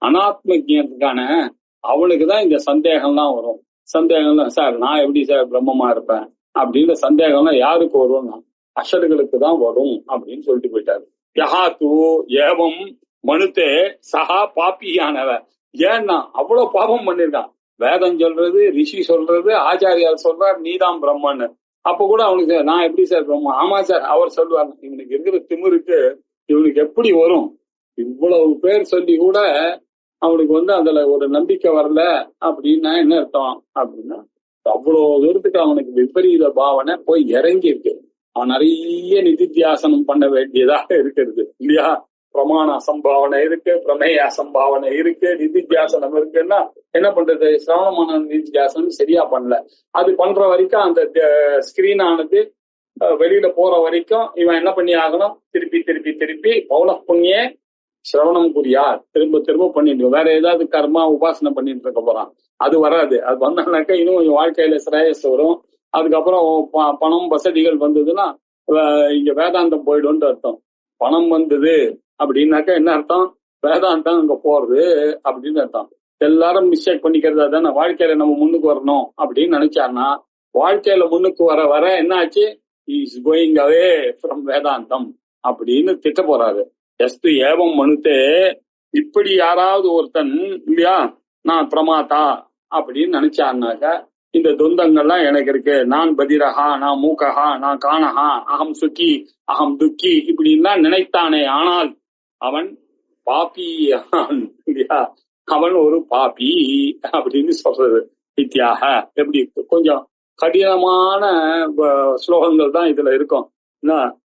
[SPEAKER 2] அனாத்ம ஜானத்துக்கான அவனுக்குதான் இந்த சந்தேகம்லாம் வரும். சந்தேகம்லாம், சார் நான் எப்படி சார் பிரம்மமா இருப்பேன் அப்படின்ற சந்தேகம்லாம் யாருக்கு வரும்னா அஷர்களுக்கு தான் வரும் அப்படின்னு சொல்லிட்டு போயிட்டாரு. யஹா தூ ஏவம் மனுத்தே சஹா பாப்பியானவ. ஏன்னா அவ்வளவு பாபம் பண்ணிருக்கான். வேதம் சொல்றது, ரிஷி சொல்றது, ஆச்சாரியால் சொல்றார் நீதான் பிரம்மன்னு. அப்ப கூட அவனுக்கு நான் எப்படி சார் பிரம்மா? ஆமா சார் அவர் சொல்லுவாங்க. இவனுக்கு இருக்கிற திமிருக்கு இவனுக்கு எப்படி வரும்? இவ்வளவு பேர் சொல்லி கூட அவனுக்கு அதுல ஒரு நம்பிக்கை வரல அப்படின்னா என்ன அர்த்தம் அப்படின்னா, அவ்வளவு தூரத்துக்கு அவனுக்கு விபரீத பாவனை போய் இறங்கி இருக்கு. அவன் நிறைய நிதித்தியாசனம் பண்ண வேண்டியதாக இருக்கிறது இல்லையா? பிரமாண அசம்பாவனை இருக்கு, பிரமேய அசம்பாவனை இருக்கு, நிதித்தியாசனம் இருக்குன்னா என்ன பண்றது? சிரவணமான நிதித்தியாசனம் சரியா பண்ணல. அது பண்ற வரைக்கும் அந்த ஸ்கிரீன் ஆனது வெளியில போற வரைக்கும் இவன் என்ன பண்ணி ஆகணும்? திருப்பி திருப்பி திருப்பி பௌல புண்ணிய சிரவணம் புரியார் திரும்ப திரும்ப பண்ணிட்டு வேற ஏதாவது கர்மா உபாசனை பண்ணிட்டு இருக்க போறான். அது வராது. அது வந்தானாக்கா இன்னும் வாழ்க்கையில சிரேயஸ் வரும். அதுக்கப்புறம் பணம் வசதிகள் வந்ததுன்னா இங்க வேதாந்தம் போயிடும்னு அர்த்தம். பணம் வந்தது அப்படின்னாக்கா என்ன அர்த்தம்? வேதாந்தம் அங்க போறது அப்படின்னு அர்த்தம். எல்லாரும் மிஸ்டேக் பண்ணிக்கிறதா தானே. வாழ்க்கையில நம்ம முன்னுக்கு வரணும் அப்படின்னு நினைச்சாருன்னா வாழ்க்கையில முன்னுக்கு வர வர என்ன ஆச்சு? இஸ் கோயிங் அவே ஃப்ரம் வேதாந்தம் அப்படின்னு திட்ட போறாரு. எஸ்து ஏவம் மனுத்தே, இப்படி யாராவது ஒருத்தன் இல்லையா நான் பிரமாதா அப்படின்னு நினைச்சாருனாக்கா இந்த துந்தங்கள்லாம் எனக்கு இருக்கு, நான் பதிரஹா, நான் மூக்கஹா, நான் காணஹா, அகம் சுக்கி அகம் துக்கி இப்படின்லாம் நினைத்தானே ஆனால் அவன் பாப்பி இல்லையா? அவன் ஒரு பாப்பி அப்படின்னு சொல்றது வித்தியாக. எப்படி கொஞ்சம் கடினமான ஸ்லோகங்கள் தான் இதுல இருக்கும்.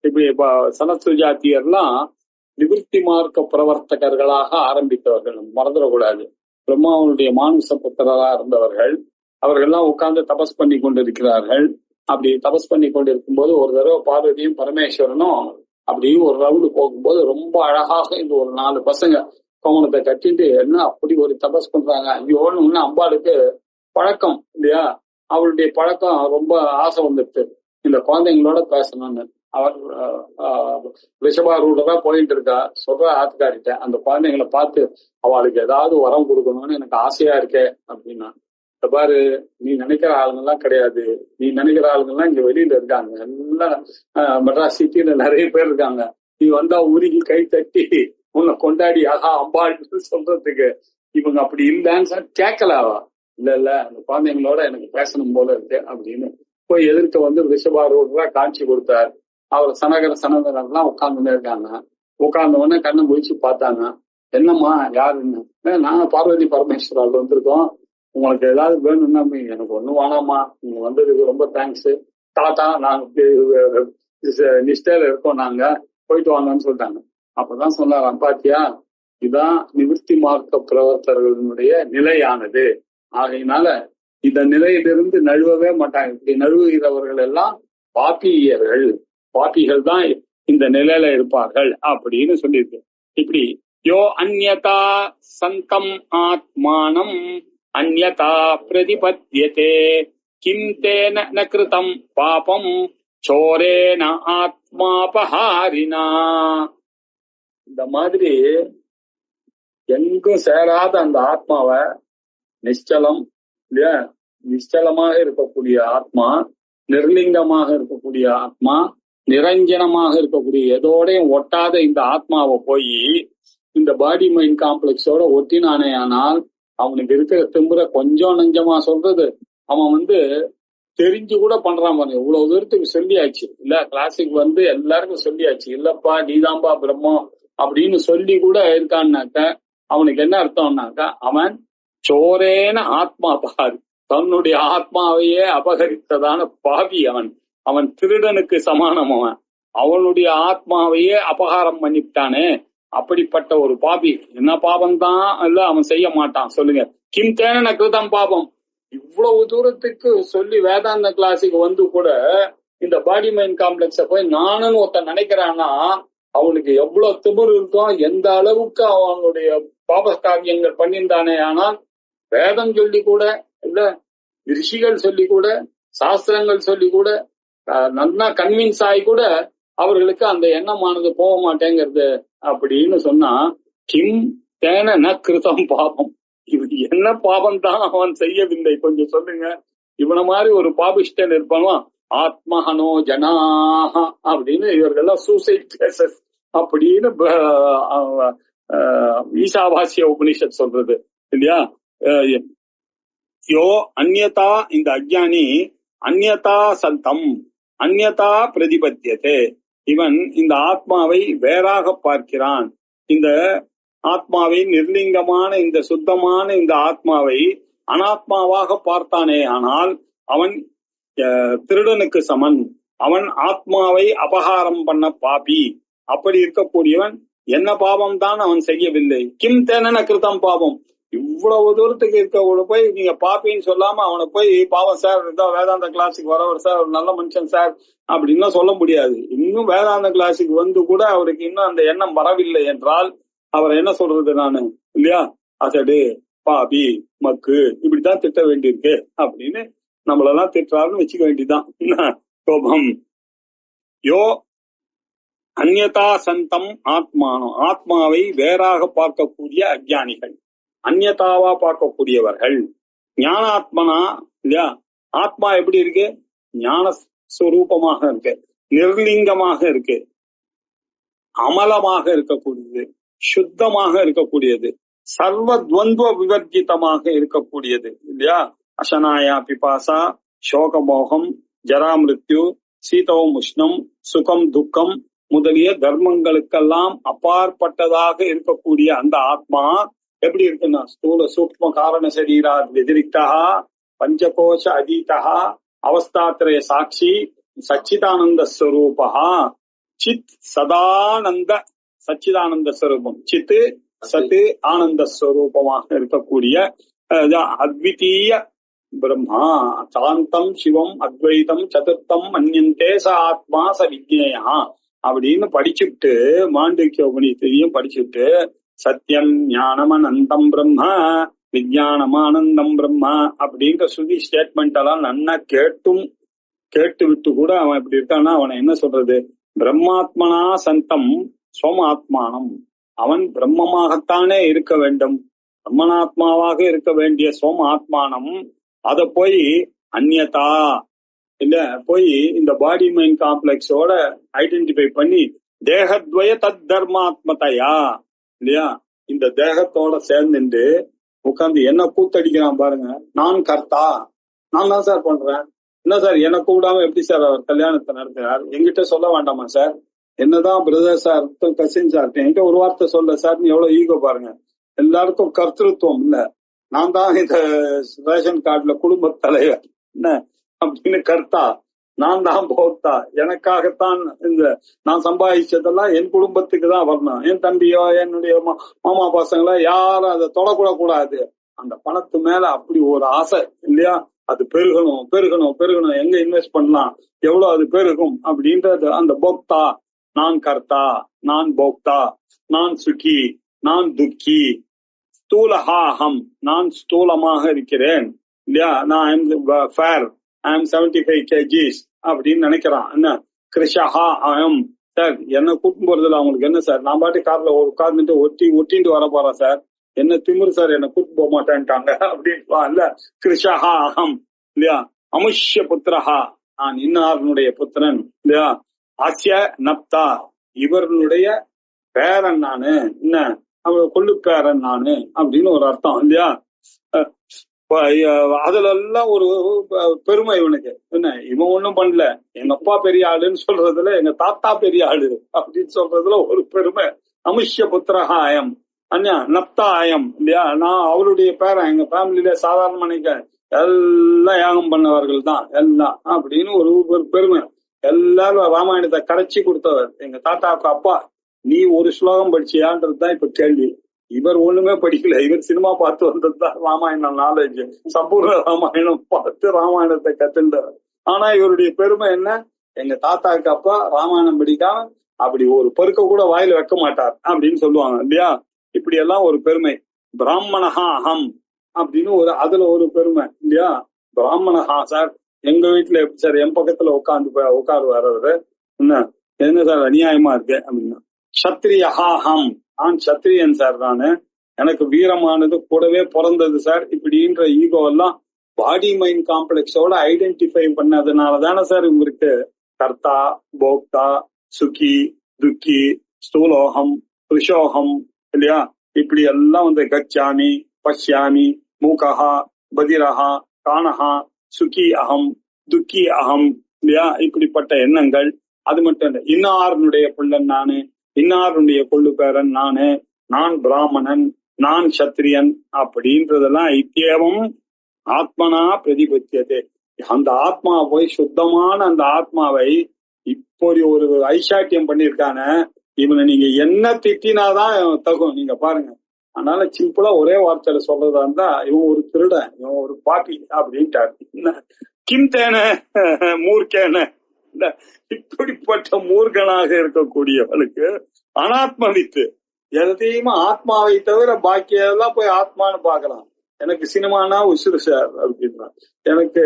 [SPEAKER 2] இப்படி சனத் சுஜாத்தியர்லாம் நிவர்த்தி மார்க்க பிரவர்த்தகர்களாக ஆரம்பித்தவர்கள், மறந்துடக்கூடாது. பிரம்மாவனுடைய மானுச புத்திரராக இருந்தவர்கள். அவர்கள்லாம் உட்கார்ந்து தபஸ் பண்ணி கொண்டிருக்கிறார்கள். அப்படி தபஸ் பண்ணி கொண்டிருக்கும் போது ஒரு தடவை பார்வதியும் பரமேஸ்வரனும் அப்படி ஒரு ரவுண்டு போகும்போது ரொம்ப அழகாக இந்த ஒரு 4 பசங்க
[SPEAKER 3] கோமணத்தை கட்டிட்டு என்ன அப்படி ஒரு தபஸ் பண்றாங்க. ஐயோன்னு ஒண்ணு அம்பாளுக்கு பழக்கம் இல்லையா, அவளுடைய பழக்கம் ரொம்ப ஆசை வந்துட்டு இந்த குழந்தைங்களோட பேசணும்னு. அவர் ரிஷபாரூட தான் போயிட்டு இருக்கா. சொல்ற ஆத்துக்காரிட்ட அந்த குழந்தைங்களை பார்த்து அவளுக்கு ஏதாவது வரம் கொடுக்கணும்னு எனக்கு ஆசையா இருக்கே அப்படின்னா, பாரு நீ நினைக்கிற ஆளுங்கெல்லாம் கிடையாது, நீ நினைக்கிற ஆளுங்கெல்லாம் இங்க வெளியில இருக்காங்க, எல்லாம் மெட்ராஸ் சிட்டில நிறைய பேர் இருக்காங்க. நீ வந்தா உருகி கை தட்டி உன்னை கொண்டாடி ஆஹா அம்பாள்னு சொல்றதுக்கு இவங்க அப்படி இல்லைன்னு கேட்கலாவா? இல்ல அந்த குழந்தைங்களோட எனக்கு பேசணும் போல இருக்கு அப்படின்னு போய் எதிர்க்க வந்து ரிஷபாரூர் காட்சி கொடுத்தார். அவர் சனகரெல்லாம் உட்கார்ந்துட்டே இருக்காங்க. உட்கார்ந்த உடனே கண்ணை முடிச்சு பார்த்தாங்க. என்னம்மா யாருன்னு? நாங்க பார்வதி பரமேஸ்வரால் வந்திருக்கோம், உங்களுக்கு ஏதாவது வேணும்னா எனக்கு ஒண்ணும் வேணாமா, நீங்க வந்ததுக்கு ரொம்ப தேங்க்ஸ் தாத்தா, நாங்க நிஷ்டையில இருக்கோம், நாங்க போயிட்டு வாங்கன்னு சொல்லிட்டாங்க. அப்பதான் சொன்னாராம், பாத்தியா இதுதான் நிவர்த்தி மார்க்க பிரவர்த்தகர்களுடைய நிலையானது, ஆகையினால இந்த நிலையிலிருந்து நழுவவே மாட்டாங்க. இப்படி நழுவுகிறவர்கள் எல்லாம் பாப்பியர்கள், பாப்பிகள் தான் இந்த நிலையில இருப்பார்கள் அப்படின்னு சொல்லியிருக்கு. இப்படி யோ அந்யதா சந்தம் ஆத்மானம் அந்யதா பிரதிபத்யதே கிம் தேன ந கிருதம் பாபம் சோரேன ஆத்மாபஹாரினா. இந்த மாதிரி எங்கும் சேராத அந்த ஆத்மாவை நிச்சலம் இல்லையா, நிச்சலமாக இருக்கக்கூடிய ஆத்மா, நிர்லிங்கமாக இருக்கக்கூடிய ஆத்மா, நிரஞ்சனமாக இருக்கக்கூடிய எதோடையும் ஒட்டாத இந்த ஆத்மாவை போய் இந்த பாடி மைண்ட் காம்ப்ளெக்ஸோட ஒட்டினானே ஆனால் அவனுக்கு இருக்கிற திம்புற கொஞ்சம் நஞ்சமா சொல்றது. அவன் தெரிஞ்சு கூட பண்றான் பாருங்க. இவ்வளவு தூரத்துக்கு சொல்லியாச்சு இல்ல, கிளாசிக் எல்லாருக்கும் சொல்லியாச்சு, இல்லப்பா நீதாம்பா பிரம்மம் அப்படின்னு சொல்லி கூட இருக்கான்னாக்க அவனுக்கு என்ன அர்த்தம்னாக்கா அவன் சோரேன ஆத்மா அபகாரி, தன்னுடைய ஆத்மாவையே அபகரித்ததான பாவி அவன். அவன் திருடனுக்கு சமானம். அவனுடைய ஆத்மாவையே அபகாரம் பண்ணிவிட்டானே, அப்படிப்பட்ட ஒரு பாபி. என்ன பாபம் தான் இல்ல அவன் செய்ய மாட்டான் சொல்லுங்க. கிம் தேன கிருதம் பாபம். இவ்வளவு தூரத்துக்கு சொல்லி வேதாந்த கிளாஸுக்கு கூட இந்த பாடி மைண்ட் காம்ப்ளெக்ஸ போய் நானுன்னு ஒருத்தன் நினைக்கிறான்னா அவனுக்கு எவ்வளவு திமிரு இருக்கும், எந்த அளவுக்கு அவனுடைய பாப காவியங்கள் பண்ணியிருந்தானே. ஆனால் வேதம் சொல்லி கூட இல்ல, ரிஷிகள் சொல்லி கூட, சாஸ்திரங்கள் சொல்லி கூட நல்லா கன்வின்ஸ் ஆகி கூட அவர்களுக்கு அந்த எண்ணமானது போக மாட்டேங்கிறது அப்படின்னு சொன்னா, கிம் தேன ந கிருதம் பாபம். இது என்ன பாபம் தான் அவன் செய்யவில்லை கொஞ்சம் சொல்லுங்க. இவன மாதிரி ஒரு பாபிஷ்டன் இருப்பானோ, ஆத்மஹனோ ஜனாஹ அப்படின்னு இவர்கள்லாம் சூசைட் கேசஸ் அப்படின்னு ஈசாவாசிய உபனிஷத் சொல்றது இல்லையா. யோ அந்யதா, இந்த அஜ்ஞானி அந்யதா சந்தம் அந்யதா பிரதிபத்தியதே, இவன் இந்த ஆத்மாவை வேறாக பார்க்கிறான். இந்த ஆத்மாவை நிர்லிங்கமான இந்த சுத்தமான இந்த ஆத்மாவை அனாத்மாவாக பார்த்தானே ஆனால் அவன் திருடனுக்கு சமன். அவன் ஆத்மாவை அபகாரம் பண்ண பாபி. அப்படி இருக்கக்கூடியவன் என்ன பாவம் தான் அவன் செய்யவில்லை. கிம் தேன கிருதம் பாவம். இவ்வளவு தூரத்துக்கு இருக்க போய் நீங்க பாப்பின்னு சொல்லாம அவனை போய் பாவம் சார், வேதாந்த கிளாஸுக்கு வரவர் சார், ஒரு நல்ல மனுஷன் சார் அப்படின்னு சொல்ல முடியாது. இன்னும் வேதாந்த கிளாஸுக்கு கூட அவருக்கு இன்னும் அந்த எண்ணம் வரவில்லை என்றால் அவர் என்ன சொல்றது நானு இல்லையா, அசடு பாபி மக்கு இப்படித்தான் திட்ட வேண்டியிருக்கு அப்படின்னு நம்மளெல்லாம் திட்டாருன்னு வச்சுக்க வேண்டியதுதான். கோபம். யோ அந்யதா சந்தம் ஆத்மானம், ஆத்மாவை வேறாக பார்க்கக்கூடிய அஜ்ஞானிகள், அந்யதாவா பார்க்கக்கூடியவர்கள். ஞானாத்மனா இல்லையா, ஆத்மா எப்படி இருக்கு, ஞான ஸ்வரூபமாக இருக்கு, நிர்லிங்கமாக இருக்கு, அமலமாக இருக்கக்கூடியது, சுத்தமாக இருக்கக்கூடியது, சர்வ துவந்துவ விவர்ஜிதமாக இருக்கக்கூடியது இல்லையா. அசனாயா பிபாசா சோகமோகம் ஜராமிருத்யு சீதவும் உஷ்ணம் சுகம் துக்கம் முதலிய தர்மங்களுக்கெல்லாம் அப்பாற்பட்டதாக இருக்கக்கூடிய அந்த ஆத்மா எப்படி இருக்குன்னா, ஸ்தூல சூக்ம காரண சரீரா வெதிரிக்தா பஞ்சகோஷ அதீதா அவஸ்தாத்ரய சாட்சி சச்சிதானந்த ஸ்வரூபா சித் சதானந்த சச்சிதானந்த ஸ்வரூபம், சித்து சத்து ஆனந்த ஸ்வரூபமாக இருக்கக்கூடிய அத்விதீய பிரம்மா. சாந்தம் சிவம் அத்வைதம் சதுர்த்தம் மன்யந்தே ச ஆத்மா ச விஜ்ஞேயா அப்படின்னு படிச்சுட்டு மாண்டூக்கிய உபநிஷத்தையும் படிச்சுட்டு சத்தியம் ஞானமனந்தம் பிரம்ம விஞ்ஞானமானந்தம் பிரம்மா அப்படின்ற ஸ்ருதி ஸ்டேட்மெண்ட் எல்லாம் நன்னா கேட்டு விட்டு கூட அவன் இப்படி இருக்கான்னா அவனை என்ன சொல்றது? பிரம்மாத்மனா சந்தம் சோமாத்மானம். அவன் பிரம்மமாகத்தானே இருக்க வேண்டும், பிரம்மனாத்மாவாக இருக்க வேண்டிய சோம ஆத்மானம். அத போய் அந்நியதா இல்ல போய் இந்த பாடி மைண்ட் காம்ப்ளெக்ஸோட ஐடென்டிஃபை பண்ணி தேகத்வய தத் தர்மாத்மதையா இல்லையா, இந்த தேகத்தோட சேர்ந்துட்டு உட்கார்ந்து என்ன கூத்தடிக்கிறான் பாருங்க. நான் கர்த்தா, நான் தான் சார் பண்றேன். என்ன சார் என்ன கூடாம எப்படி சார் அவர் கல்யாணத்தை நடத்துறார்? என்கிட்ட சொல்ல வேண்டாமா சார்? என்னதான் பிரதர் சார் கசின் சார் என்கிட்ட ஒரு வார்த்தை சொல்ல சார். எவ்வளவு ஈகோ பாருங்க. எல்லாருக்கும் கர்த்தத்துவம் இல்ல. நான் தான் இந்த ரேஷன் கார்டுல குடும்ப தலைவர் என்ன அப்படின்னு கர்த்தா, நான் தான் போக்தா. எனக்காகத்தான் இந்த நான் சம்பாதிச்சதெல்லாம் என் குடும்பத்துக்கு தான் வரணும். என் தம்பியோ என்னுடைய மாமா பசங்களோ யாரும் அதை தொடக்கூட கூடாது. அந்த பணத்து மேல அப்படி ஒரு ஆசை இல்லையா? அது பெருகணும் பெருகணும் பெருகணும். எங்க இன்வெஸ்ட் பண்ணலாம், எவ்வளவு அது பெருகும் அப்படின்றது. அந்த போக்தா, நான் கர்த்தா, நான் போக்தா, நான் சுகி, நான் துக்கி, ஸ்தூலஹாஹம், நான் ஸ்தூலமாக இருக்கிறேன் இல்லையா, நான் ஃபேர், ஐ எம் 75 kgs அப்படின்னு நினைக்கிறான். என்ன கிருஷஹா அயம் சார், என்ன கூட்டும் போறதுல அவங்களுக்கு என்ன சார்? நான் பாட்டு கார்ல உட்கார்ந்துட்டு ஒட்டிட்டு வர போறேன் சார், என்ன திமிரு சார், என்ன கூட்டு போக மாட்டேன்ட்டாங்க அப்படின்னு இல்ல. கிருஷஹா அகம் இல்லையா, அமுஷ்ய புத்திரஹா, நான் இன்னாருடைய புத்திரன் இல்லையா, ஆசிய நப்தா, இவர்களுடைய பேரன் நானு, என்ன அவங்க கொள்ளு பேரன் நானு அப்படின்னு ஒரு அர்த்தம் இல்லையா. அதுல எல்லாம் ஒரு பெருமை இவனுக்கு. என்ன இவன் ஒண்ணும் பண்ணல, எங்க அப்பா பெரிய ஆளுன்னு சொல்றதுல எங்க தாத்தா பெரிய ஆளு அப்படின்னு சொல்றதுல ஒரு பெருமை. அமுஷ்ய புத்திரஹா அயம் அன்யா நப்தா அயம் இல்லையா, நான் அவருடைய பேரன். எங்க ஃபேமிலியில சாதாரண மனைக்க எல்லாம் யாகம் பண்ணவர்கள் தான் எல்லாம் அப்படின்னு ஒரு பெருமை. எல்லாரும் ராமாயணத்தை கரைச்சி கொடுத்தவர் எங்க தாத்தாவுக்கு அப்பா. நீ ஒரு ஸ்லோகம் படிச்சியான்றதுதான் இப்ப கேள்வி. இவர் ஒண்ணுமே படிக்கல, இவர் சினிமா பார்த்து வந்ததுதான் ராமாயணம் நாலேஜ். சம்பூர்ண ராமாயணம் பார்த்து ராமாயணத்தை கத்துண்டவர். ஆனா இவருடைய பெருமை என்ன? எங்க தாத்தாவுக்கு அப்பா ராமாயணம் படிக்காம அப்படி ஒரு பருக்க கூட வாயில வைக்க மாட்டார் அப்படின்னு சொல்லுவாங்க இல்லையா. இப்படி எல்லாம் ஒரு பெருமை. பிராமணஹா அகம் அப்படின்னு அதுல ஒரு பெருமை இல்லையா. பிராமணஹா சார், எங்க வீட்டுல எப்படி சார் என் பக்கத்துல உட்காருவார் அவரு. என்ன சார் அநியாயமா இருக்கு அப்படின்னா. சத்திரியஹா அகம், நான் சத்திரியன் சார், நானு எனக்கு வீரமானது கூடவே பிறந்தது சார். இப்படின்ற ஈகோ எல்லாம் பாடி மைண்ட் காம்ப்ளெக்ஸோட ஐடென்டிஃபை பண்ணதுனாலதானே சார் இவருக்கு கர்த்தா, போக்தா, சுகி, துக்கி, ஸ்தூலோகம், புருஷோகம் இல்லையா, இப்படி எல்லாம் வந்து கச்சாமி, பஷ்யாமி, மூகஹா, பதிரஹா, காணஹா, சுகி அகம், துக்கி அகம் இல்லையா, இப்படிப்பட்ட எண்ணங்கள். அது மட்டும் இல்ல, இன்னாருடைய பிள்ளன் நானு, இன்னாருடைய கொள்ளு பேரன் நானு, நான் பிராமணன், நான் சத்திரியன் அப்படின்றதெல்லாம் இத்தியேவம் ஆத்மனா பிரதிபத்தியதே. அந்த ஆத்மா போய் சுத்தமான அந்த ஆத்மாவை இப்படி ஒரு ஐசாட்டியம் பண்ணிருக்கான, இவனை நீங்க என்ன திட்டினாதான் தகும். நீங்க பாருங்க. அதனால சிம்பிளா ஒரே வார்த்தையில சொல்றதா இருந்தா, இவன் ஒரு திருடன், இவன் ஒரு பாப்பி அப்படின்ட்டாரு. கிம் தேன மூர்க்கேன, இப்படிப்பட்ட மூர்க்கனாக இருக்கக்கூடியவனுக்கு அனாத்மவித்து எதையுமே ஆத்மாவை தவிர பாக்கியெல்லாம் போய் ஆத்மான்னு பாக்கலாம். எனக்கு சினிமானா உசுறு சார் அப்படின்னா, எனக்கு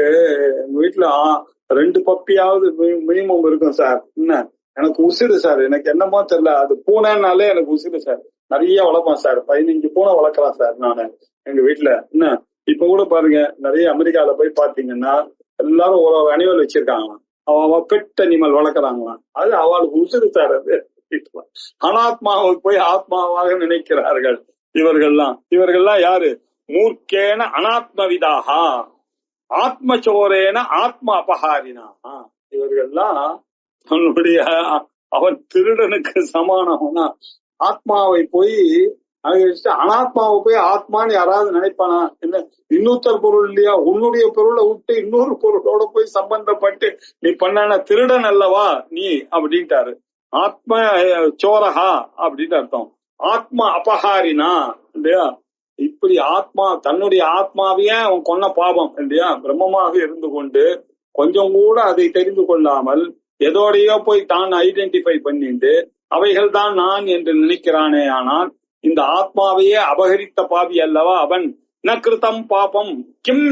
[SPEAKER 3] எங்க வீட்டுல 2 பப்பியாவது மினிமம் இருக்கும் சார். என்ன எனக்கு உசுறு சார், எனக்கு என்னமோ தெரியல, அது பூனைனாலே எனக்கு உசுறு சார். நிறைய வளர்ப்பேன் சார், 15 பூனை வளர்க்கலாம் சார் நானு எங்க வீட்டுல. என்ன இப்ப கூட பாருங்க, நிறைய அமெரிக்கால போய் பாத்தீங்கன்னா எல்லாரும் ஒரு அனிமல் வச்சிருக்காங்களாம், அவ பெட் அனிமல் வளர்க்குறாங்களாம். அது அவளுக்கு உசுறு சார். அது அனாத்மாவுக்கு போய் ஆத்மாவாக நினைக்கிறார்கள் இவர்கள்லாம் யாரு? மூர்க்கேன அனாத்மவிதாகா, ஆத்மச்சோரேன ஆத்ம அபகாரினாகா. இவர்கள்லாம் அவனுடைய அவன் திருடனுக்கு சமானம்னா ஆத்மாவை போய் அனாத்மாவை போய் ஆத்மான்னு யாராவது நினைப்பானா? என்ன இன்னொருத்தர் பொருள் இல்லையா, உன்னுடைய பொருளை விட்டு இன்னொரு பொருளோட போய் சம்பந்தப்பட்டு நீ பண்ண திருடன் அல்லவா நீ அப்படின்ட்டாரு. ஆத்ம சோரஹா அப்படின்னு அர்த்தம். ஆத்ம அபகாரினா இல்லையா. இப்படி ஆத்மா தன்னுடைய ஆத்மாவையே அவன் கொன்ன பாவம் இல்லையா. பிரம்மமாக இருந்து கொண்டு கொஞ்சம் கூட அதை தெரிந்து கொள்ளாமல் எதோடையோ போய் தான் ஐடென்டிஃபை பண்ணிட்டு அவைகள் தான் நான் என்று நினைக்கிறானே. ஆனால் இந்த ஆத்மாவையே அபகரித்த பாவி அல்லவா அவன். ந கிருதம் பாபம் கிம்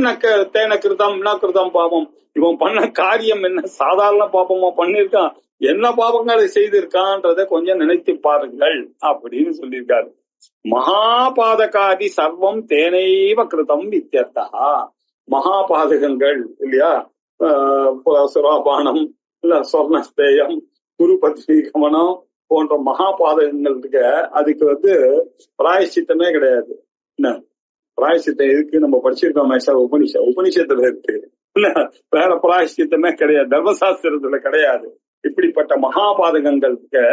[SPEAKER 3] தேன கிருதம் ந கிருதம் பாபம். இவன் பண்ண காரியம் என்ன சாதாரண பாபமா பண்ணிருக்கான், என்ன பாபங்களை செய்திருக்கான்றத கொஞ்சம் நினைத்து பாருங்கள் அப்படின்னு சொல்லியிருக்காரு. மகாபாதகாதி சர்வம் தேனைவ கிருதம் இத்தியர்த்தா. மகாபாதகங்கள் இல்லையா, சுராபானம் இல்ல சொர்ணஸ்தேயம் குருபத்னி கமனம் போன்ற மகாபாதகங்கள் இருக்கு. அதுக்கு பிராயச்சித்தமே கிடையாது. என்ன பிராயச்சித்தம் இருக்கு நம்ம படிச்சிருக்கோம் சார், உபனிஷத்துல இருக்கு. வேற பிராயச்சித்தமே கிடையாது, தர்மசாஸ்திரத்துல கிடையாது. இப்படிப்பட்ட மகாபாதகங்களுக்கு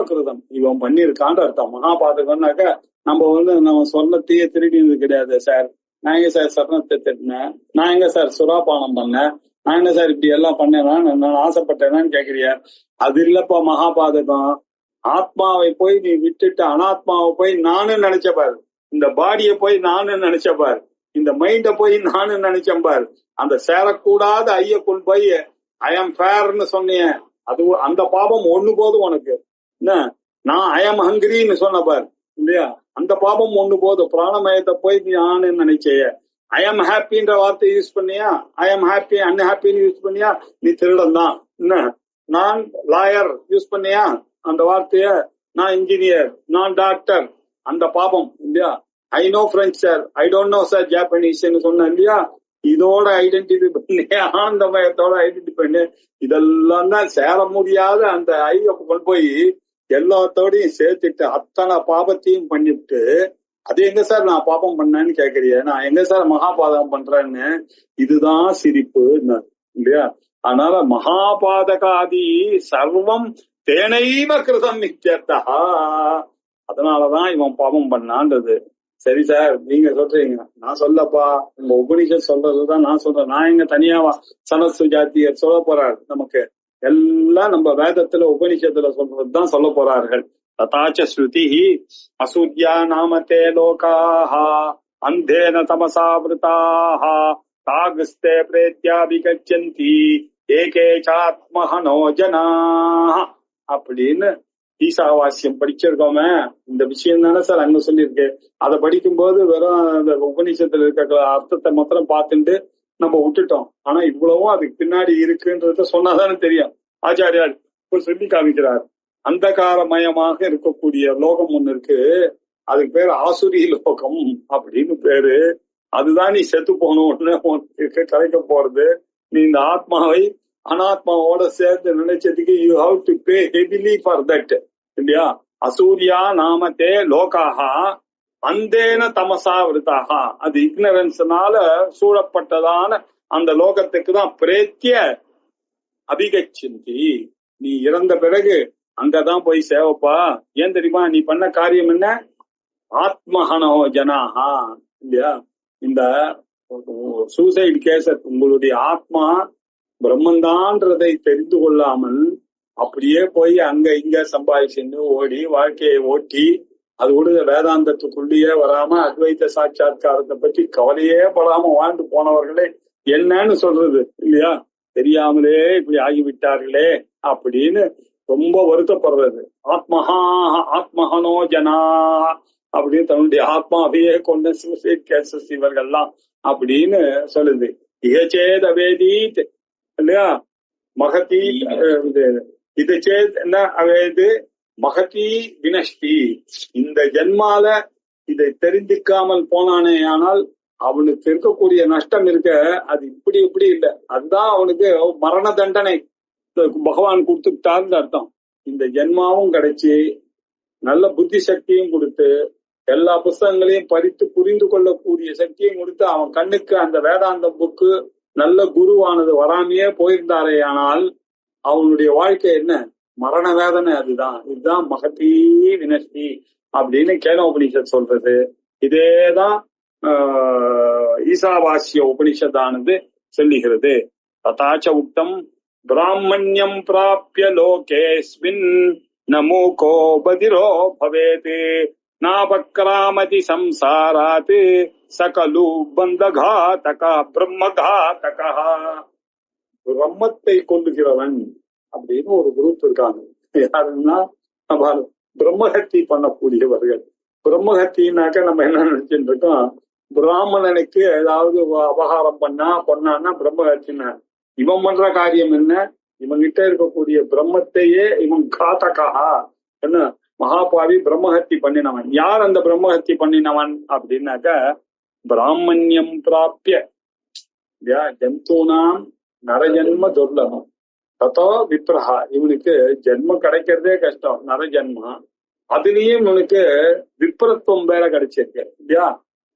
[SPEAKER 3] கிருதம் இவன் பண்ணிருக்கான்னு அர்த்தம். மகாபாதகம்னாக்க நம்ம சொன்னத்தையே திருடினது கிடையாது சார். நான் எங்க சார் சொர்ணத்தை திருடினேன், நான் எங்க சார் சுராபானம் பண்ணேன், நான் என்ன சார் இப்படி எல்லாம் பண்ணேன்னா நான் ஆசைப்பட்டேனான்னு கேக்குறியா? அது இல்லப்பா மகாபாதகம். ஆத்மாவை போய் நீ விட்டுட்டு அனாத்மாவை போய் நானு நினைச்சப்பாரு, இந்த பாடியை போய் நானு நினைச்சப்பாரு, இந்த மைண்ட போய் நானு நினைச்சேன் பாரு. அந்த சேரக்கூடாத ஐயக்குள் போய் ஐ எம் ஃபேர்னு சொன்னிய, அது அந்த பாபம் ஒண்ணு போதும் உனக்கு. என்ன நான் ஐ எம் ஹங்கிரின்னு சொன்ன பாரு இல்லையா, அந்த பாபம் ஒண்ணு போதும். பிராணமயத்தை போய் நீ நானு நினைச்சேய. ஐ எம் ஹாப்பின்ற வார்த்தை யூஸ் பண்ணியா, ஐ எம் ஹாப்பி அன்ஹாப்பின்னு யூஸ் பண்ணியா, நீ திருடன் தான். என்ன நான் லாயர் யூஸ் பண்ணியா அந்த வார்த்தைய, நான் இன்ஜினியர், நான் டாக்டர், அந்த பாபம் இல்லையா. I know French sir, I don't know sir ஜாப்பனீஸ்ன்னு சொன்ன இல்லையா, இதோட ஐடென்டிஃபை பண்ணி ஆனந்தமயத்தோட ஐடென்டிஃபை பண்ணி இதெல்லாம் தான் சேர முடியாத அந்த ஐய கொண்டு போய் எல்லாத்தோடையும் சேர்த்துட்டு அத்தனை பாபத்தையும் பண்ணிவிட்டு, அது எங்க சார் நான் பாபம் பண்ணேன்னு கேக்குறிய, நான் எங்க சார் மகாபாதகம் பண்றேன்னு. இதுதான் சிரிப்பு இல்லையா. அதனால மகாபாதகாதி சர்வம் தேனைவ கிருதம் நிச்சயத்தா. அதனாலதான் இவன் பாபம் பண்ணான்றது. சரி சார் நீங்க சொல்றீங்க, நான் சொல்லப்பா, உங்க உபனிஷத் சொல்றதுதான் நான் சொல்றேன். நான் எங்க தனியாவா சனசு ஜாத்தியர் சொல்ல போறாரு, நமக்கு எல்லாம் நம்ம வேதத்துல உபனிஷத்துல சொல்றதுதான் சொல்ல போறார்கள். ததாச்ச ஸ்ருதி அசூர்யா நாமதே லோகாஹ அந்தேன தமசாவிருதாஹ தாகஸ்தே பிரேத்யாபிகச்சந்தி ஏகே சாத்மஹனோ ஜனாஹ அப்படின்னு ஈசாவாசியம் படிச்சிருக்கோமே. இந்த விஷயம் தானே சார் அங்க சொல்லியிருக்கு. அதை படிக்கும் போது வெறும் அந்த உபநிஷத்துல இருக்க அர்த்தத்தை மாத்திரம் பார்த்துட்டு நம்ம விட்டுட்டோம். ஆனா இவ்வளவும் அதுக்கு பின்னாடி இருக்குன்றத சொன்னாதானே தெரியும். ஆச்சாரியார் சொல்லி காமிக்கிறார். அந்தகாரமயமாக இருக்கக்கூடிய லோகம் ஒண்ணு இருக்கு, அதுக்கு பேரு ஆசுரி லோகம் அப்படின்னு பேரு. அதுதான் நீ செத்து போகணும்னு உனக்கு கிடைக்க போறது. நீ இந்த ஆத்மாவை அனாத்மாவோட சேர்த்து நினைச்சதுக்கு you have to pay heavily for that இல்லையா. அசூரியா நாமத்தே லோகாக அந்தேன தமசா விருதாக. அது இக்னரன்ஸ்னால சூழப்பட்டதான அந்த லோகத்துக்கு தான் பிரேத்திய அபிகச்சந்தி. நீ இறந்த பிறகு அங்கதான் போய் சேவப்பா. ஏன் தெரியுமா, நீ பண்ண காரியம் என்ன, ஆத்மஹனோ ஜனாஹா இல்லையா. இந்த சூசைட் கேஸ் உங்களுடைய ஆத்மா பிரம்மந்தான்றதை தெரிந்து கொள்ளாமல் அப்படியே போய் அங்க இங்க சம்பாதிச்சுன்னு ஓடி வாழ்க்கையை ஓட்டி அது கூட வேதாந்தத்துக்குள்ளேயே வராம அத்வைத சாட்சா்காரத்தை பற்றி கவலையே படாம வாழ்ந்து போனவர்களே என்னன்னு சொல்றது இல்லையா. தெரியாமலே இப்படி ஆகிவிட்டார்களே அப்படின்னு ரொம்ப வருத்தப்படுறது. ஆத்மஹனோ ஜனா அப்படின்னு தன்னுடைய ஆத்மாவையே கொண்ட சூசைட் கேசஸ் இவர்கள்லாம் அப்படின்னு சொல்லுது. இகச்சேத் அவேதீத் இல்லையா மகதி இது சேத் என்ன அவேது மகதி வினஷ்டி. இந்த ஜென்மால இதை தெரிந்துக்காமல் போனானே ஆனால் அவனுக்கு இருக்கக்கூடிய நஷ்டம் இருக்க அது இப்படி இப்படி இல்லை. அதுதான் அவனுக்கு மரண தண்டனை பகவான் கொடுத்துட்டாருன்னு அர்த்தம். இந்த ஜென்மாவும் கிடைச்சி நல்ல புத்தி சக்தியும் கொடுத்து எல்லா புஸ்தகங்களையும் படித்து புரிந்து கொள்ளக்கூடிய சக்தியும் கொடுத்து அவன் கண்ணுக்கு அந்த வேதாந்த புக்கு நல்ல குருவானது வராமையே போயிருந்தாரே ஆனால் அவனுடைய வாழ்க்கை என்ன, மரண வேதனை. அதுதான் இதுதான் மகதி வினஷ்டி அப்படின்னு கேன உபனிஷத் சொல்றது. இதேதான் ஈசாவாசிய உபனிஷத்தானது சொல்லுகிறது. ததாச்ச உக்தம் பிராமணியம் பிராப்ய லோகேஸ்மின் நமூகோ பதிரோ பவேத் நாபக்ராமதி சம்சாராத் சகலு பந்தகாதகா பிரம்மகாதகா. பிரம்மத்தை கொல்லுகிறவன் அப்படின்னு ஒரு குரூப் இருக்காங்க. யாருன்னா பிரம்மஹத்தி பண்ணக்கூடியவர்கள். பிரம்மஹத்தினாக்க நம்ம என்ன நினைச்சுட்டு இருக்கோம், பிராமணனுக்கு ஏதாவது அபகாரம் பண்ணா கொன்னான்னா பிரம்மஹத்தினா. இவன் பண்ற காரியம் என்ன, இவன் கிட்ட இருக்கக்கூடிய பிரம்மத்தையே இவன் காத்தகா என்ன மகாபாவி பிரம்மஹத்தி பண்ணினவன். யார் அந்த பிரம்மஹத்தி பண்ணினவன் அப்படின்னாக்க, பிராமணியம் பிராப்பிய ஜந்தூனாம் நரஜன்ம துர்லபம் தத்தோ விப்ரஹா. இவனுக்கு ஜென்மம் கிடைக்கிறதே கஷ்டம், நரஜன்மா. அதுலயும் இவனுக்கு விப்ரத்துவம் வேற கிடைச்சிருக்கு இல்லையா.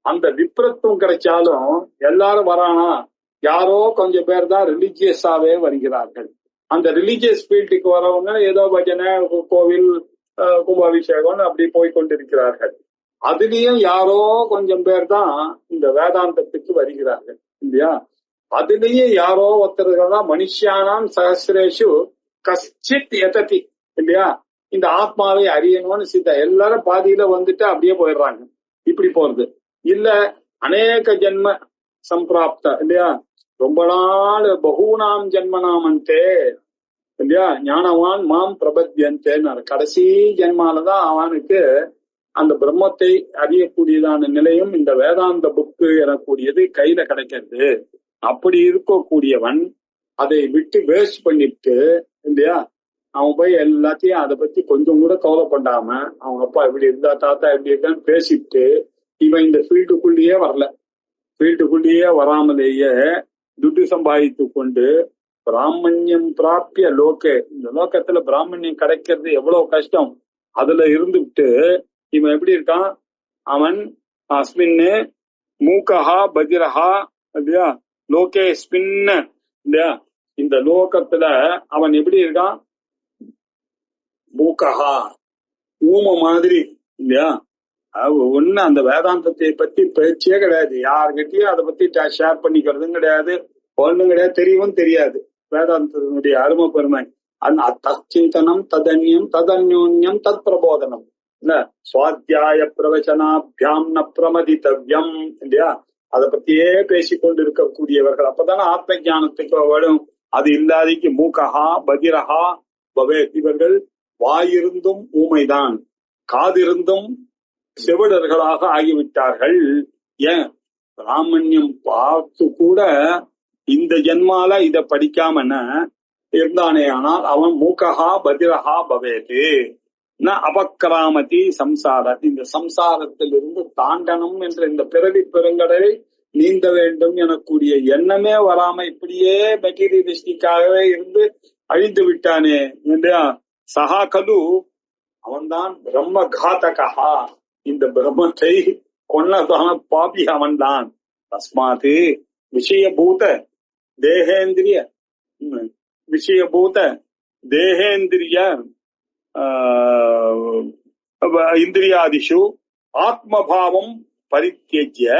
[SPEAKER 3] அந்த விப்ரத்துவம் கிடைச்சாலும் எல்லாரும் வரானா, யாரோ கொஞ்சம் பேர் தான் ரிலிஜியஸாவே வருகிறார்கள். அந்த ரிலிஜியஸ் ஃபீல்டுக்கு வரவங்க ஏதோ பஜனை, கோவில், கும்பாபிஷேகம் அப்படி போய்கொண்டிருக்கிறார்கள். அதுலயும் யாரோ கொஞ்சம் பேர் தான் இந்த வேதாந்தத்துக்கு வருகிறார்கள் இல்லையா. அதுலயே யாரோ ஒருத்தர்கள் தான் மனுஷியானாம் சஹசிரேஷு கஷ்டித் எததி இல்லையா. இந்த ஆத்மாவை அறியணும்னு சித்த எல்லாரும் பாதியில வந்துட்டு அப்படியே போயிடுறாங்க. இப்படி போறது இல்ல, அநேக ஜென்ம சம்பிராப்த இல்லையா, ரொம்ப நாள் பகூனாம் ஜென்மனாமந்தே இல்லையா, ஞானவான் மாம் பிரபத்யந்தேன்னு கடைசி ஜென்மாலதான் அவனுக்கு அந்த பிரம்மத்தை அறியக்கூடியதான நிலையும் இந்த வேதாந்த புக்கு எனக்கூடியது கையில கிடைக்கிறது. அப்படி இருக்கக்கூடியவன் அதை விட்டு வேஸ்ட் பண்ணிட்டு இல்லையா, அவன் போய் எல்லாத்தையும் அதை பத்தி கொஞ்சம் கூட கவலைப்படாம அவங்க அப்பா இப்படி இருந்தா தாத்தா இப்படி இருக்கான்னு பேசிட்டு இவன் இந்த ஃபீல்டுக்குள்ளேயே வரல. ஃபீல்டுக்குள்ளேயே வராமலேயே துட்டு சம்பாதித்து கொண்டு பிராமணியம் பிராப்பிய லோகே, இந்த லோகத்துல பிராமணியம் கிடைக்கிறது எவ்வளவு கஷ்டம், அதுல இருந்துட்டு இவன் எப்படி இருக்கான், அவன் அஸ்மின்னு மூக்கஹா பஜிரஹா இல்லையா லோகே ஸ்பின்ன இல்லையா, இந்த லோகத்துல அவன் எப்படி இருக்கான், மூக்கஹா ஊம மாதிரி இல்லையா. ஒண்ணு அந்த வேதாந்தத்தை பத்தி பேச்சே கிடையாது, யாருக்கிட்டையும் அதை பத்தி ஷேர் பண்ணிக்கிறதும் கிடையாது, ஒண்ணும் கிடையாது, தெரியவும் தெரியாது வேதாந்தத்தினுடைய அருமை பெருமை. அந்த தச்சிந்தனம் ததன்யம் ததன்யோன்யம் தத் பிரபோதனம் இல்ல, சுவாத்தியாய பிரவச்சனாபியாம் ந பிரமதித்தவ்யம் இல்லையா. அதை பத்தியே பேசிக்கொண்டு இருக்கக்கூடியவர்கள் அப்பதானே ஆத்ம ஞானத்துக்கு வரும். அது இல்லாதிக்கு மூக்கஹா பதிரஹா பவே, இவர்கள் வாயிருந்தும் ஊமைதான், காதிருந்தும் செவிடர்களாக ஆகிவிட்டார்கள். ஏன், பிராமணியம் பார்த்து கூட இந்த ஜென்மால இத படிக்காம இருந்தானே ஆனால் அவன் மூக்கஹா பதிரஹா பவேது ந அபக்கிராமதி சம்சார, இந்த சம்சாரத்திலிருந்து தாண்டனம் என்ற இந்த பிறவி பெருங்கடலை நீந்த வேண்டும் எனக்கூடிய எண்ணமே வராம இப்படியே மெட்டீரியலிஸ்டிக்காகவே இருந்து அழிந்து விட்டானே இல்லையா. சஹா கலு, அவன்தான் பிரம்ம காதகா, இந்த பிரம்மத்தை கொன்னதான பாபி அவன்தான். தஸ்மாது விஷயபூத தேகேந்திரிய விஷயபூத தேகேந்திரிய இந்திரியாதிஷு ஆத்மபாவம் பரித்யஜ்ய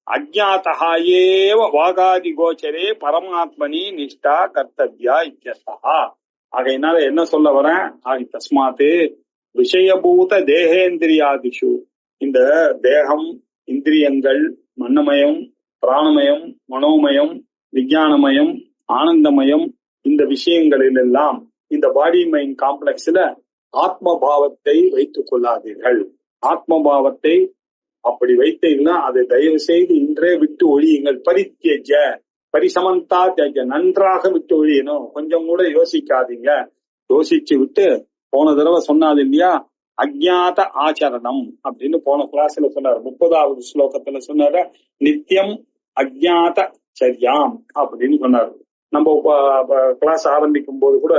[SPEAKER 3] அஜ்ஞாதஹ ஏவ வாகாதி கோச்சரே பரமாத்மனி நிஷ்டா கர்த்தவ்யா இத்யர்த்தஹ. ஆகையினால என்ன சொல்ல வரேன், தஸ்மாத்து விஷயபூத தேகேந்திரியாதிஷு, இந்த தேகம், இந்திரியங்கள், மன்னமயம், பிராணமயம், மனோமயம், விஞ்ஞானமயம், ஆனந்தமயம், இந்த விஷயங்களில் எல்லாம் இந்த பாடி மைண்ட் காம்ப்ளெக்ஸ்ல ஆத்மபாவத்தை வைத்துக் கொள்ளாதீர்கள். ஆத்மபாவத்தை அப்படி வைத்தீங்கன்னா அதை தயவு செய்து இன்றே விட்டு ஒழியுங்கள். பரித்யஜ பரிசமந்தா தியஜ, நன்றாக விட்டு ஒழியணும், கொஞ்சம் கூட யோசிக்காதீங்க. யோசிச்சு விட்டு போன தடவை சொன்னாது இல்லையா, அஜ்ஞாத ஆச்சரணம் அப்படின்னு போன கிளாஸ்ல சொன்னார். 30வது ஸ்லோகத்துல சொன்னாரு நித்தியம் அஜ்ஞாத சரியாம் அப்படின்னு சொன்னாரு. நம்ம கிளாஸ் ஆரம்பிக்கும் போது கூட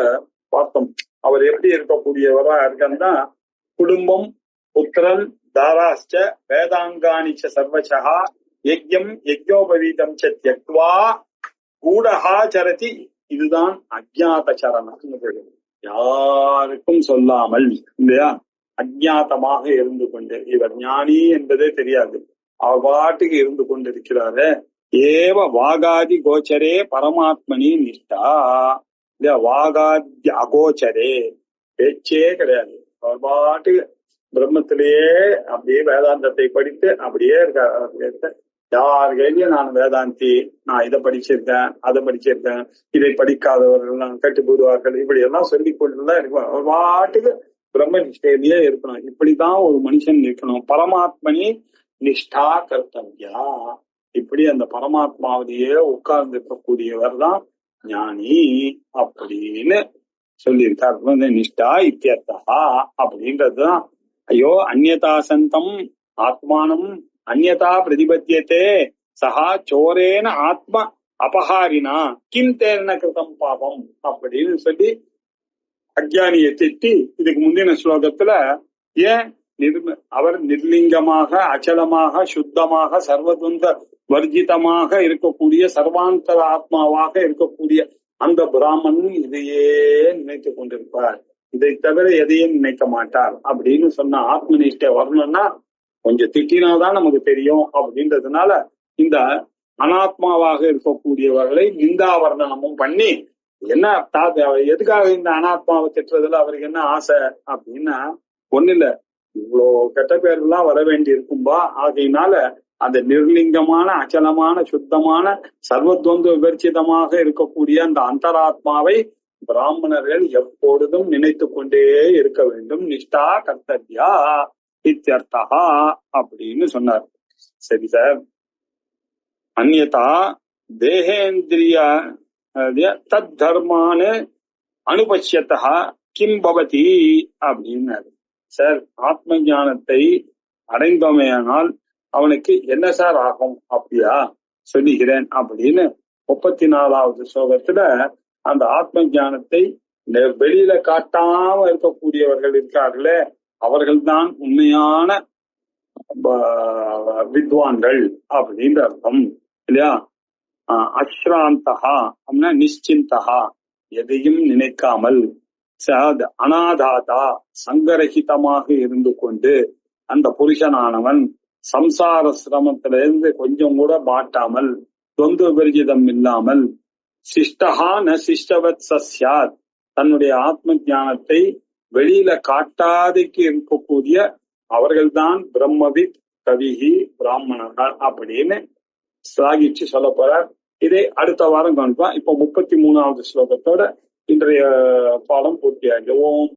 [SPEAKER 3] பார்த்தோம் அவர் எப்படி இருக்கக்கூடியவரா இருக்காருன்னா, குடும்பம், புத்திரன், தாராஷ்ட, வேதாங்கானிச்ச சர்வசா, யஜ்யம் யஜ்யோபவீதம் ச த்யக்த்வா கூடஹா சரதி. இதுதான் அஜ்ஞாத சரணம். யாருக்கும் சொல்லாமல் இல்லையா, அஜ்ஞாதமாக இருந்து கொண்டு, இவர் ஞானி என்பதே தெரியாது, அவ்வாட்டுக்கு இருந்து கொண்டிருக்கிறாரு. ஏவ வாகாதி கோச்சரே பரமாத்மனி நிஷ்டா இல்லையா, வாகாதி அகோச்சரே, பேச்சே கிடையாது, அவர் பாட்டுக்கு பிரம்மத்திலேயே அப்படியே வேதாந்தத்தை படித்து அப்படியே இருக்க. யார் கையிலயும் நான் வேதாந்தி, நான் இதை படிச்சிருக்கேன், அதை படிச்சிருக்கேன், இதை படிக்காதவர்கள் நான் கட்டு போடுவார்கள், இப்படி எல்லாம் சொல்லிக் கொண்டுதான் இருக்கும். அவர் பாட்டுக்கு பிரம்ம நிஷ்டையிலேயே இருக்கணும். இப்படிதான் ஒரு மனுஷன் இருக்கணும். பரமாத்மனி நிஷ்டா கர்த்தவ்யா. இப்படி அந்த பரமாத்மாவிலேயே உட்கார்ந்து இருக்கக்கூடியவர் தான் ஞானி அப்படின்னு சொல்லியிருக்காரு. நிஷ்டா இத்தியர்த்தா அப்படின்றதுதான். ஐயோ அந்யதா சந்தம் ஆத்மானம் அந்யதா பிரதிபத்தியத்தே சஹா சோரேன ஆத்ம அபஹாரினா கிம் தேன கிருதம் பாபம் அப்படின்னு சொல்லி அஜ்ஞானியை திட்டி இதுக்கு முந்தின ஸ்லோகத்துல ஏன் அவர் நிர்லிங்கமாக அச்சலமாக சுத்தமாக சர்வதுந்த வர்ஜிதமாக இருக்கக்கூடிய சர்வாந்தர ஆத்மாவாக இருக்கக்கூடிய அந்த பிராமணன் இதையே நினைத்து கொண்டிருப்பார், இதை தவிர எதையும் நினைக்க மாட்டார் அப்படின்னு சொன்ன ஆத்ம நிஷ்டை வரணும்னா கொஞ்சம் திட்டினாதான் நமக்கு தெரியும். அப்படின்றதுனால இந்த அனாத்மாவாக இருக்கக்கூடியவர்களை நிந்தாவர்ணனமும் பண்ணி என்ன எதுக்காக இந்த அனாத்மாவை திட்டுறதுல அவருக்கு என்ன ஆசை அப்படின்னா ஒண்ணு இல்ல, இவ்வளோ கெட்ட பேர்லாம் வர வேண்டி இருக்கும்பா. ஆகையினால அந்த நிர்லிங்கமான அச்சலமான சுத்தமான சர்வத்வந்த விவர்ச்சிதமாக இருக்கக்கூடிய அந்த அந்தராத்மாவை பிராமணர்கள் எப்பொழுதும் நினைத்து கொண்டே இருக்க வேண்டும். நிஷ்டா கர்த்தவ்யா இத்தியர்த்தா அப்படின்னு சொன்னார். சரி சார், அந்யதா தேகேந்திரிய தத் தர்மானு அனுபஷ்யத்தா கிம் பவதி அப்படின்னாரு. சார், ஆத்ம ஞானத்தை அடைந்தோமையானால் அவனுக்கு என்ன சார் ஆகும்? அப்படியா சொல்லுகிறேன் அப்படின்னு 34வது ஸ்லோகத்துல அந்த ஆத்ம ஞானத்தை வெளியில காட்டாம இருக்கக்கூடியவர்கள் இருக்கார்களே அவர்கள்தான் உண்மையான வித்வான்கள் அப்படின்ற அர்த்தம் இல்லையா? அஸ்ராந்தகா அப்படின்னா நிச்சிந்தகா, எதையும் நினைக்காமல், அனாதாதா சங்கரஹிதமாக இருந்து கொண்டு அந்த புருஷனானவன் சம்சார சிரமத்திலிருந்து கொஞ்சம் கூட மாட்டாமல், தொந்து விபரிஜிதம் இல்லாமல், சிஷ்டஹா ந சிஷ்டவத் சஸ்யாத், தன்னுடைய ஆத்ம ஞானத்தை வெளியில காட்டாதைக்கு இருக்கக்கூடிய அவர்கள்தான் பிரம்மவித் கவிஹி பிராமணர்கள் அப்படின்னு சாகிச்சு சொல்ல போறார். இதை அடுத்த வாரம் கவனிப்போம். இப்ப 33வது ஸ்லோகத்தோட இன்றைய பாடம் பூர்த்தியாகும்.